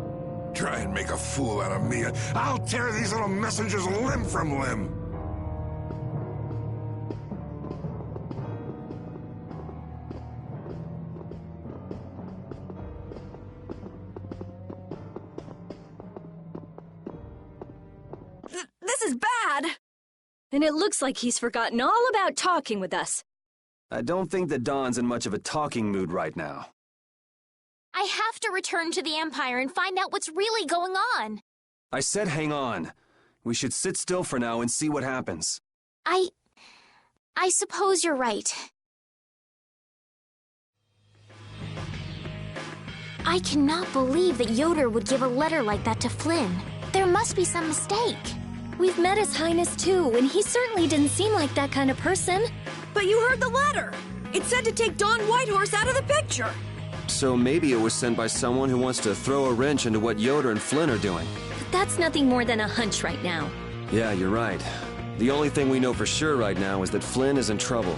Try and make a fool out of me, I'll tear these little messengers limb from limb. This is bad. And it looks like he's forgotten all about talking with us. I don't think that Don's in much of a talking mood right now. I have to return to the Empire and find out what's really going on. I said hang on. We should sit still for now and see what happens. I suppose you're right. I cannot believe that Yoder would give a letter like that to Flynn. There must be some mistake. We've met His Highness too, and he certainly didn't seem like that kind of person. But you heard the letter. It said to take Don Whitehorse out of the picture. So maybe it was sent by someone who wants to throw a wrench into what Yoder and Flynn are doing. But that's nothing more than a hunch right now. Yeah, you're right. The only thing we know for sure right now is that Flynn is in trouble.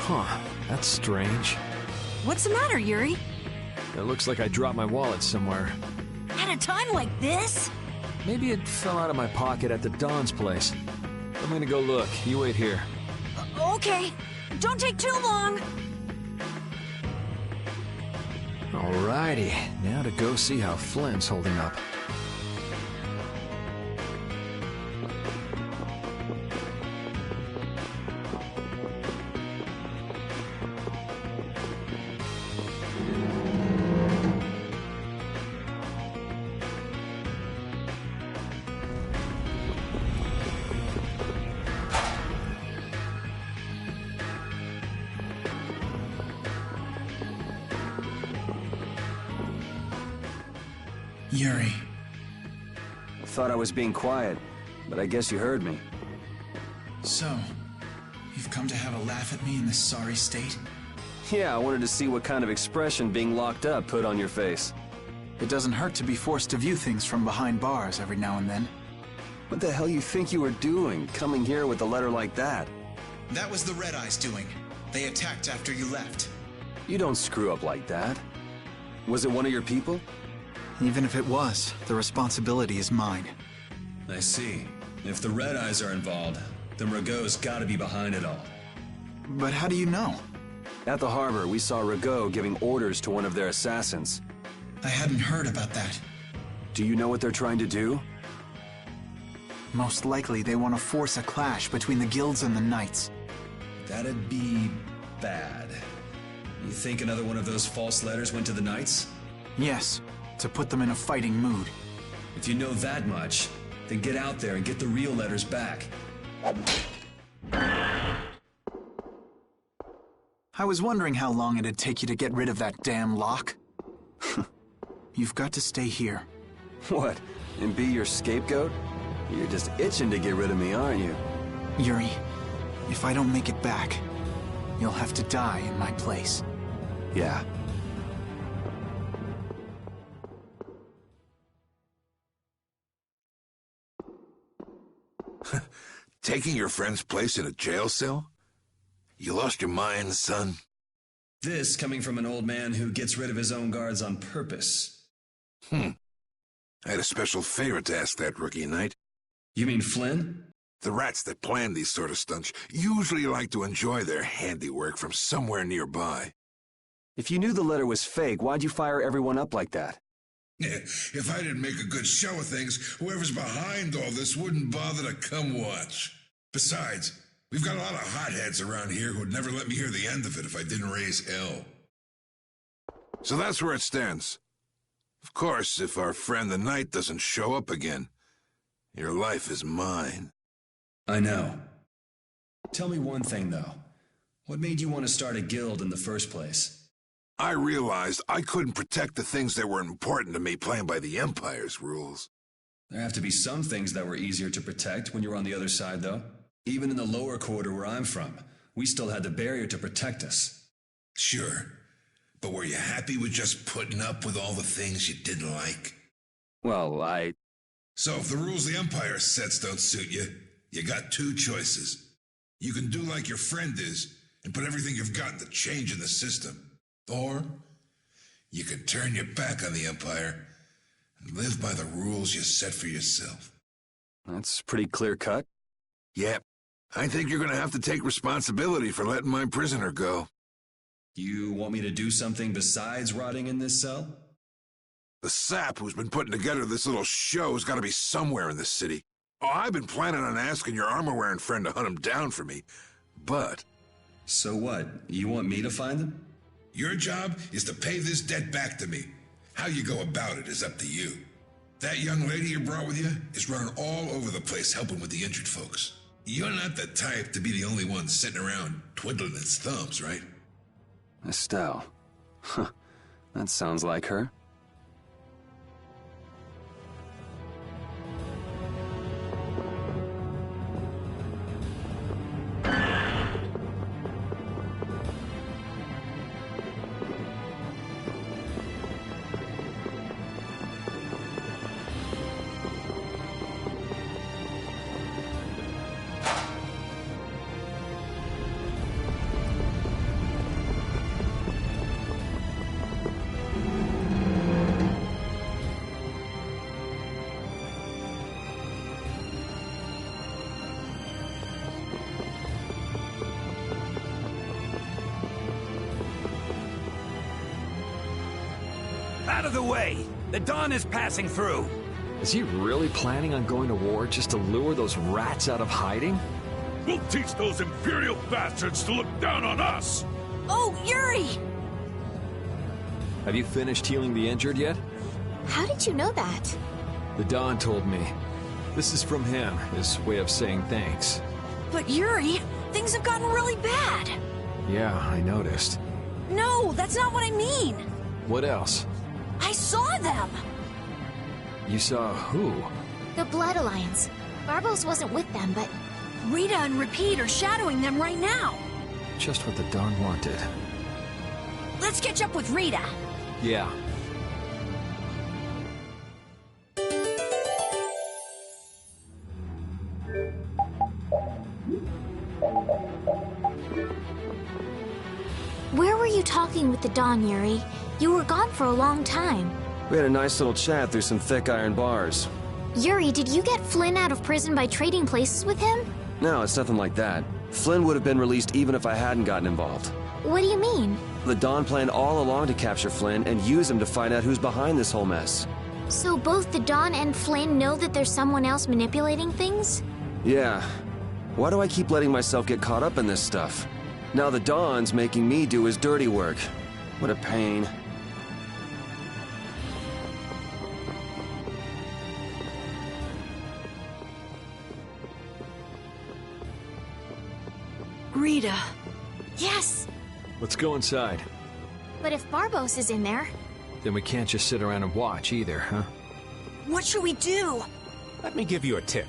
Huh, that's strange. What's the matter, Yuri? It looks like I dropped my wallet somewhere. At a time like this? Maybe it fell out of my pocket at the Don's place. I'm gonna go look. You wait here. Okay. Don't take too long. Alrighty, now to go see how Flynn's holding up. Yuri. Thought I was being quiet, but I guess you heard me. So, you've come to have a laugh at me in this sorry state? Yeah, I wanted to see what kind of expression being locked up put on your face. It doesn't hurt to be forced to view things from behind bars every now and then. What the hell you think you were doing, coming here with a letter like that? That was the Red Eyes doing. They attacked after you left. You don't screw up like that. Was it one of your people? Even if it was, the responsibility is mine. I see. If the Red Eyes are involved, then Rago's gotta be behind it all. But how do you know? At the harbor, we saw Rago giving orders to one of their assassins. I hadn't heard about that. Do you know what they're trying to do? Most likely they want to force a clash between the guilds and the knights. That'd be bad. You think another one of those false letters went to the knights? Yes, to put them in a fighting mood. If you know that much, then get out there and get the real letters back. I was wondering how long it'd take you to get rid of that damn lock. You've got to stay here. What, and be your scapegoat? You're just itching to get rid of me, aren't you? Yuri, if I don't make it back, you'll have to die in my place. Yeah. Taking your friend's place in a jail cell? You lost your mind, son? This coming from an old man who gets rid of his own guards on purpose. I had a special favor to ask that rookie knight. You mean Flynn? The rats that plan these sort of stunts usually like to enjoy their handiwork from somewhere nearby. If you knew the letter was fake, why'd you fire everyone up like that? If I didn't make a good show of things, whoever's behind all this wouldn't bother to come watch. Besides, we've got a lot of hotheads around here who'd never let me hear the end of it if I didn't raise hell. So that's where it stands. Of course, if our friend the knight doesn't show up again, your life is mine. I know. Tell me one thing, though. What made you want to start a guild in the first place? I realized I couldn't protect the things that were important to me playing by the Empire's rules. There have to be some things that were easier to protect when you're on the other side, though. Even in the lower quarter where I'm from, we still had the barrier to protect us. Sure. But were you happy with just putting up with all the things you didn't like? Well, So if the rules the Empire sets don't suit you, you got two choices. You can do like your friend is and put everything you've got into change in the system. Or you can turn your back on the Empire and live by the rules you set for yourself. That's pretty clear-cut. Yep. I think you're going to have to take responsibility for letting my prisoner go. You want me to do something besides rotting in this cell? The sap who's been putting together this little show's got to be somewhere in this city. Oh, I've been planning on asking your armor-wearing friend to hunt him down for me, but... So what? You want me to find them? Your job is to pay this debt back to me. How you go about it is up to you. That young lady you brought with you is running all over the place helping with the injured folks. You're not the type to be the only one sitting around twiddling its thumbs, right? Estelle. Huh. That sounds like her. Out of the way! The Dawn is passing through! Is he really planning on going to war just to lure those rats out of hiding? We'll teach those Imperial bastards to look down on us! Oh, Yuri! Have you finished healing the injured yet? How did you know that? The Dawn told me. This is from him, his way of saying thanks. But Yuri, things have gotten really bad. Yeah, I noticed. No, that's not what I mean. What else? I saw them! You saw who? The Blood Alliance. Barbos wasn't with them, but... Rita and Repeat are shadowing them right now. Just what the Dawn wanted. Let's catch up with Rita. Yeah. Where were you talking with the Dawn, Yuri? You were gone for a long time. We had a nice little chat through some thick iron bars. Yuri, did you get Flynn out of prison by trading places with him? No, it's nothing like that. Flynn would have been released even if I hadn't gotten involved. What do you mean? The Dawn planned all along to capture Flynn and use him to find out who's behind this whole mess. So both the Dawn and Flynn know that there's someone else manipulating things? Yeah. Why do I keep letting myself get caught up in this stuff? Now the Dawn's making me do his dirty work. What a pain. Rita. Yes! Let's go inside. But if Barbos is in there... Then we can't just sit around and watch either, huh? What should we do? Let me give you a tip.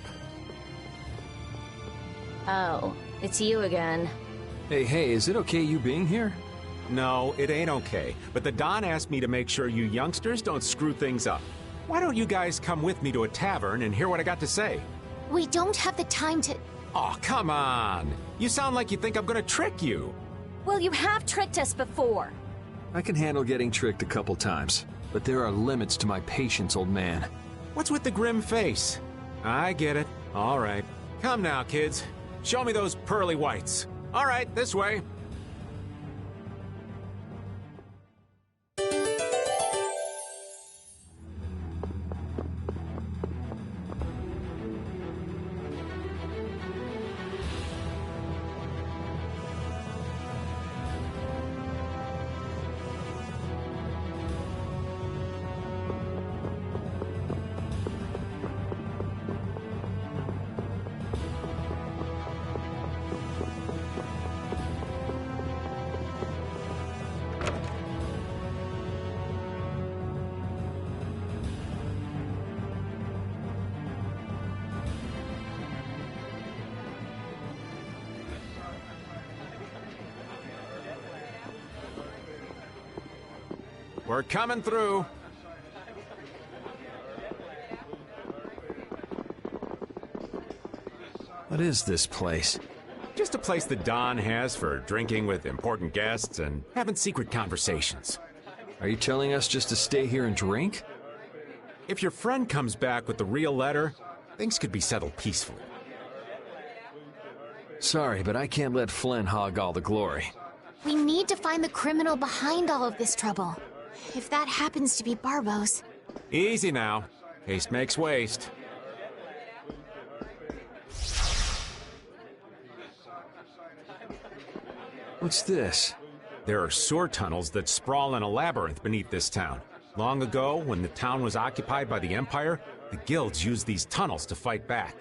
Oh, it's you again. Hey, is it okay you being here? No, it ain't okay. But the Don asked me to make sure you youngsters don't screw things up. Why don't you guys come with me to a tavern and hear what I got to say? We don't have the time to... Oh, come on! You sound like you think I'm gonna trick you. Well, you have tricked us before. I can handle getting tricked a couple times, but there are limits to my patience, old man. What's with the grim face? I get it. All right. Come now, kids. Show me those pearly whites. All right, this way. We're coming through. What is this place? Just a place the Don has for drinking with important guests and having secret conversations. Are you telling us just to stay here and drink? If your friend comes back with the real letter, things could be settled peacefully. Sorry, but I can't let Flynn hog all the glory. We need to find the criminal behind all of this trouble. If that happens to be Barbos... Easy now. Haste makes waste. What's this? There are sewer tunnels that sprawl in a labyrinth beneath this town. Long ago, when the town was occupied by the Empire, the guilds used these tunnels to fight back.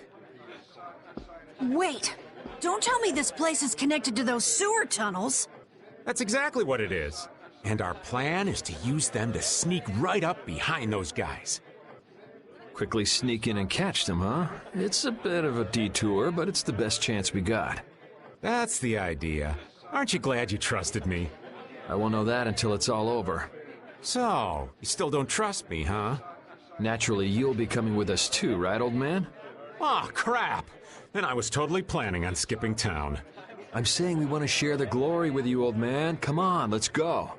Wait! Don't tell me this place is connected to those sewer tunnels! That's exactly what it is. And our plan is to use them to sneak right up behind those guys. Quickly sneak in and catch them, huh? It's a bit of a detour, but it's the best chance we got. That's the idea. Aren't you glad you trusted me? I won't know that until it's all over. So, you still don't trust me, huh? Naturally, you'll be coming with us too, right, old man? Aw, crap! And I was totally planning on skipping town. I'm saying we want to share the glory with you, old man. Come on, let's go.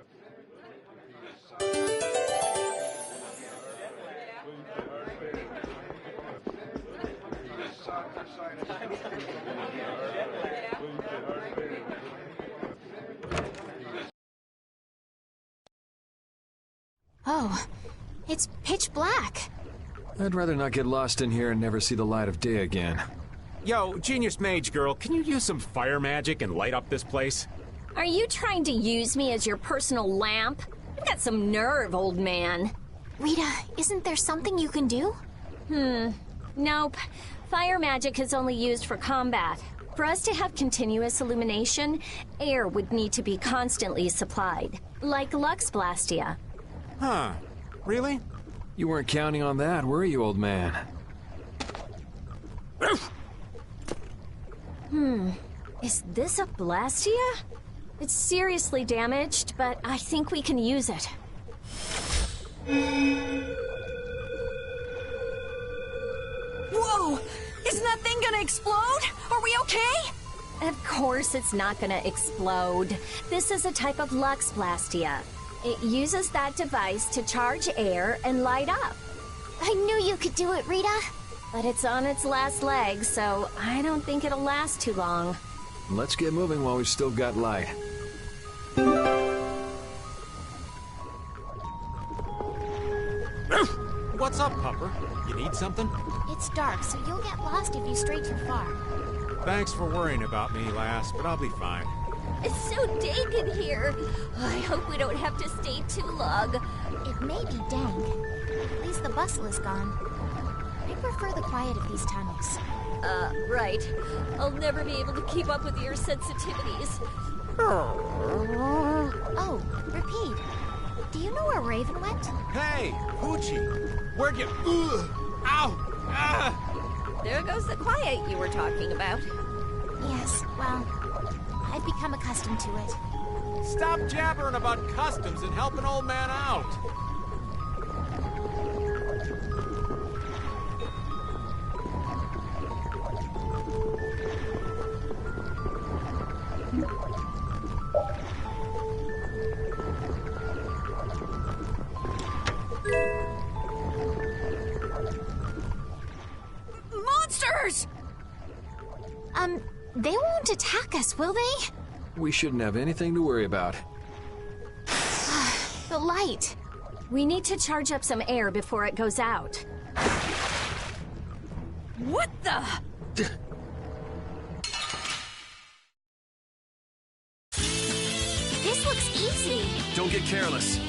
Oh, it's pitch black. I'd rather not get lost in here and never see the light of day again. Yo, Genius Mage Girl, can you use some fire magic and light up this place? Are you trying to use me as your personal lamp? You've got some nerve, old man. Rita, isn't there something you can do? Nope. Fire magic is only used for combat. For us to have continuous illumination, air would need to be constantly supplied, like Lux Blastia. Huh. Really? You weren't counting on that, were you, old man? Is this a Blastia? It's seriously damaged, but I think we can use it. Whoa! Isn't that thing gonna explode? Are we okay? Of course it's not gonna explode. This is a type of Lux Blastia. It uses that device to charge air and light up. I knew you could do it, Rita. But it's on its last leg, so I don't think it'll last too long. Let's get moving while we've still got light. What's up, Pupper? You need something? It's dark, so you'll get lost if you stray too far. Thanks for worrying about me, lass, but I'll be fine. It's so dank in here. I hope we don't have to stay too long. It may be dank. At least the bustle is gone. I prefer the quiet of these tunnels. Right. I'll never be able to keep up with your sensitivities. Oh, Repeat. Do you know where Raven went? Hey, Poochie! Where'd you... Ugh! Ow! Ah! There goes the quiet you were talking about. Yes, well, I've become accustomed to it. Stop jabbering about customs and help an old man out! Monsters! They won't attack us, will they? We shouldn't have anything to worry about. The light. We need to charge up some air before it goes out. What the? This looks easy. Don't get careless.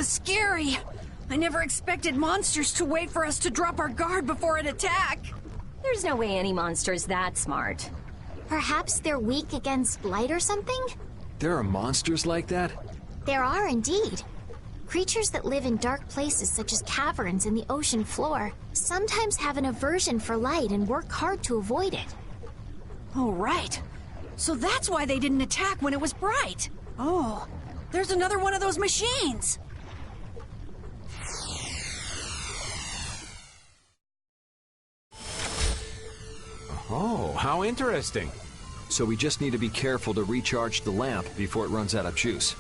was scary. I never expected monsters to wait for us to drop our guard before an attack. There's no way any monster's that smart. Perhaps they're weak against light or something? There are monsters like that? There are indeed. Creatures that live in dark places such as caverns in the ocean floor sometimes have an aversion for light and work hard to avoid it. Oh, right. So that's why they didn't attack when it was bright. Oh, there's another one of those machines. Oh, how interesting. So we just need to be careful to recharge the lamp before it runs out of juice.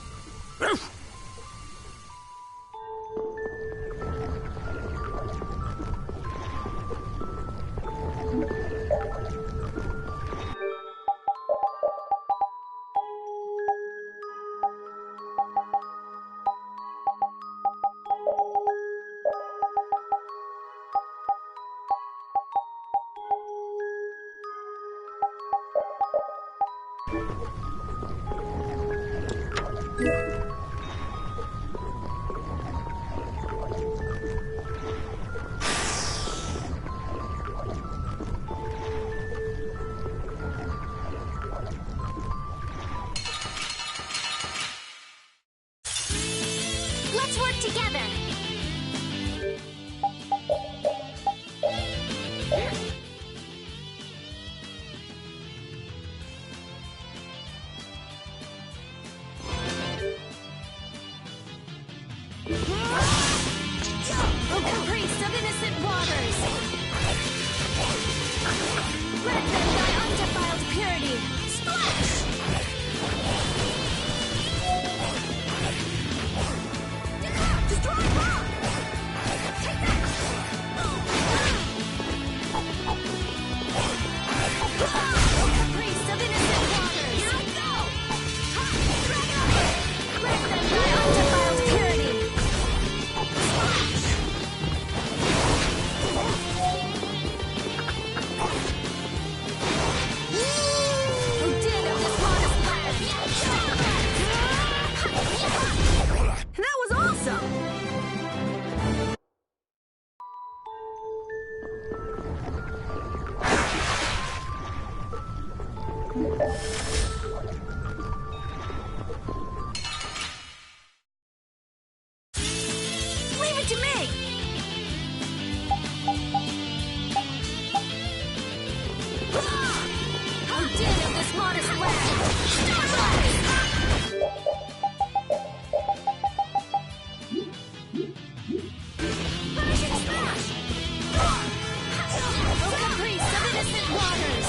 Let's work together! O caprice of innocent waters! Grant them thy undefiled purity! Splash! Destroy rock! Take that! O caprice of innocent waters! Here I go! Ha! Dragon! Grant them thy undefiled purity! Oh, din of this modest land! That was awesome! Leave it to me! Oh, din of this modest land! Persian smash! Oh, caprice of innocent waters!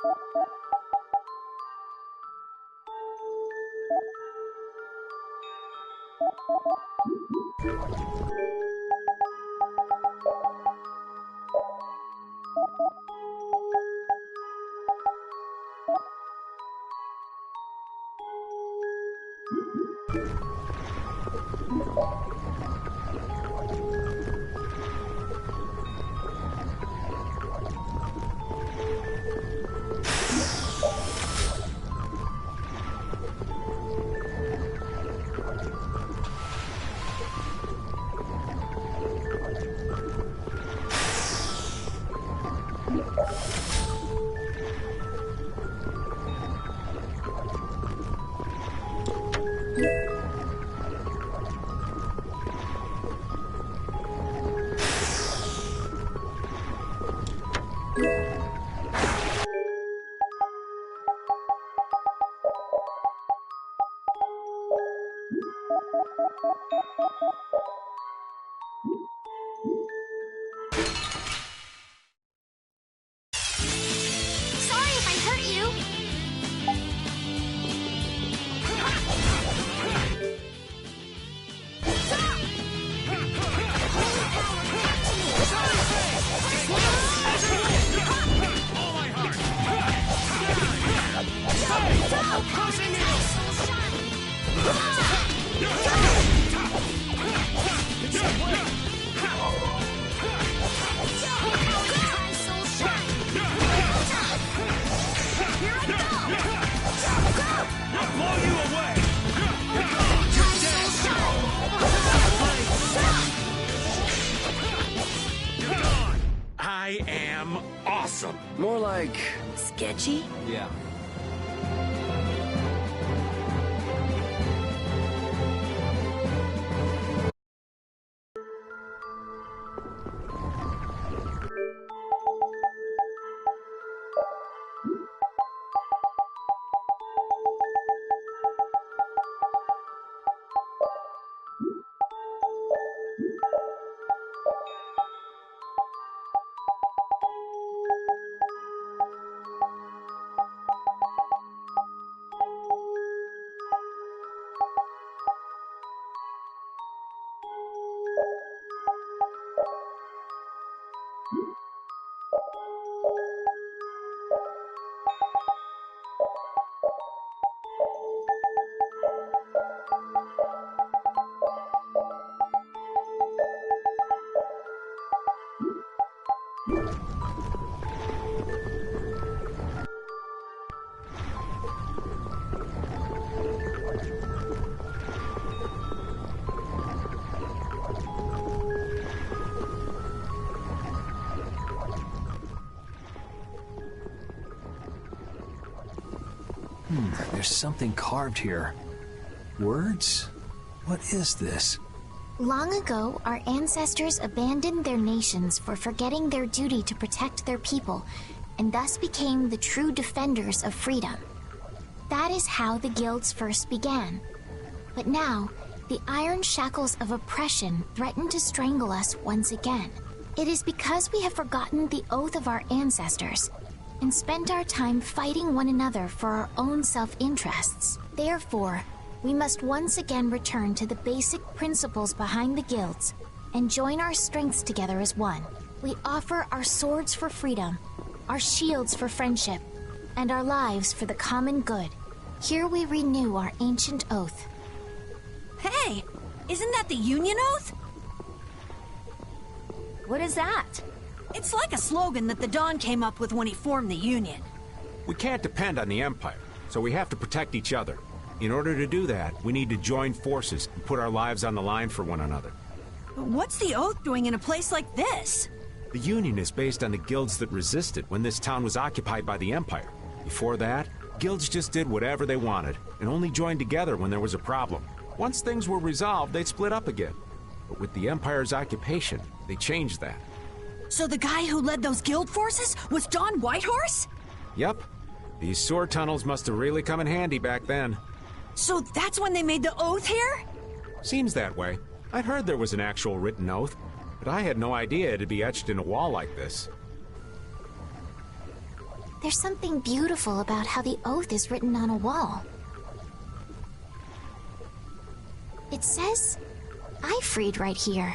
Sorry if I hurt you. I am awesome. More like... Sketchy? Yeah. There's something carved here. Words? What is this? Long ago, our ancestors abandoned their nations for forgetting their duty to protect their people, and thus became the true defenders of freedom. That is how the guilds first began. But now, the iron shackles of oppression threaten to strangle us once again. It is because we have forgotten the oath of our ancestors and spent our time fighting one another for our own self-interests. Therefore, we must once again return to the basic principles behind the guilds and join our strengths together as one. We offer our swords for freedom, our shields for friendship, and our lives for the common good. Here we renew our ancient oath. Hey! Isn't that the Union Oath? What is that? It's like a slogan that the Don came up with when he formed the Union. We can't depend on the Empire, so we have to protect each other. In order to do that, we need to join forces and put our lives on the line for one another. But what's the Oath doing in a place like this? The Union is based on the guilds that resisted when this town was occupied by the Empire. Before that, guilds just did whatever they wanted and only joined together when there was a problem. Once things were resolved, they'd split up again. But with the Empire's occupation, they changed that. So the guy who led those guild forces was Don Whitehorse? Yep. These sword tunnels must have really come in handy back then. So that's when they made the Oath here? Seems that way. I'd heard there was an actual written oath, but I had no idea it'd be etched in a wall like this. There's something beautiful about how the oath is written on a wall. It says, "I freed" right here.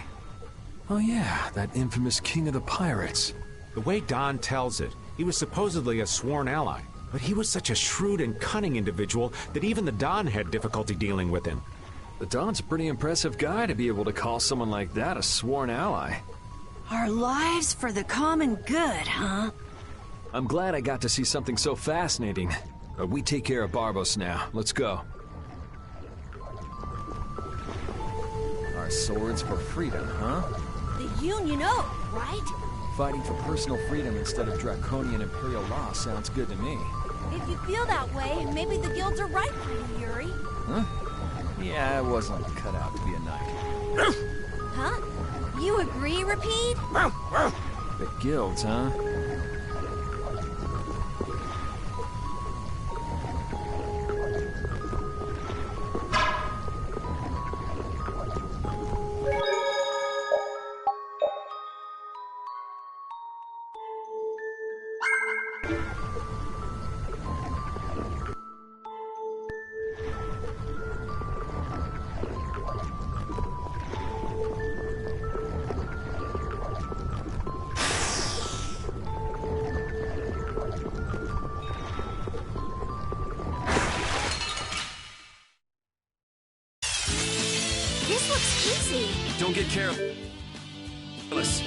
Oh yeah, that infamous king of the pirates. The way Don tells it, he was supposedly a sworn ally, but he was such a shrewd and cunning individual that even the Don had difficulty dealing with him. The Don's a pretty impressive guy to be able to call someone like that a sworn ally. Our lives for the common good, huh? I'm glad I got to see something so fascinating. But we take care of Barbos now. Let's go. Our swords for freedom, huh? The Union Oath, right? Fighting for personal freedom instead of draconian imperial law sounds good to me. If you feel that way, maybe the guilds are right for you, Yuri. Huh? Yeah, I wasn't cut out to be a knight. Huh? You agree, Repeat? The guilds, huh? This looks easy. Don't get careless.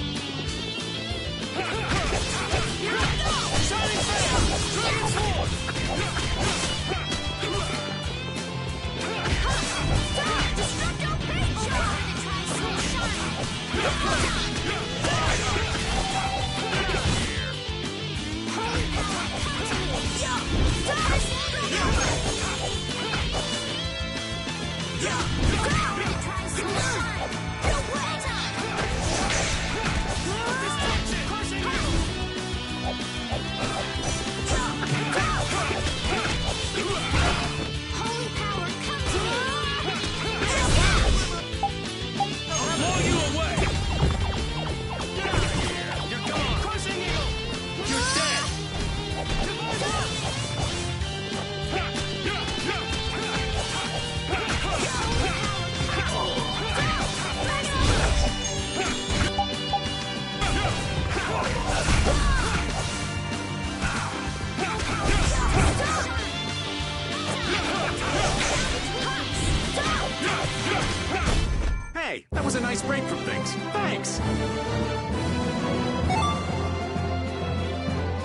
Hey, that was a nice break from things. Thanks!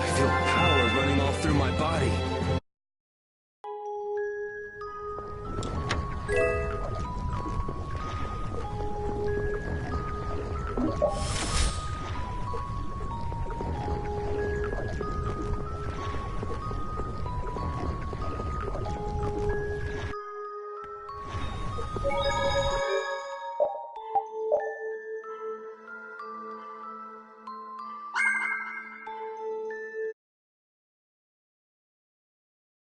I feel power running all through my body.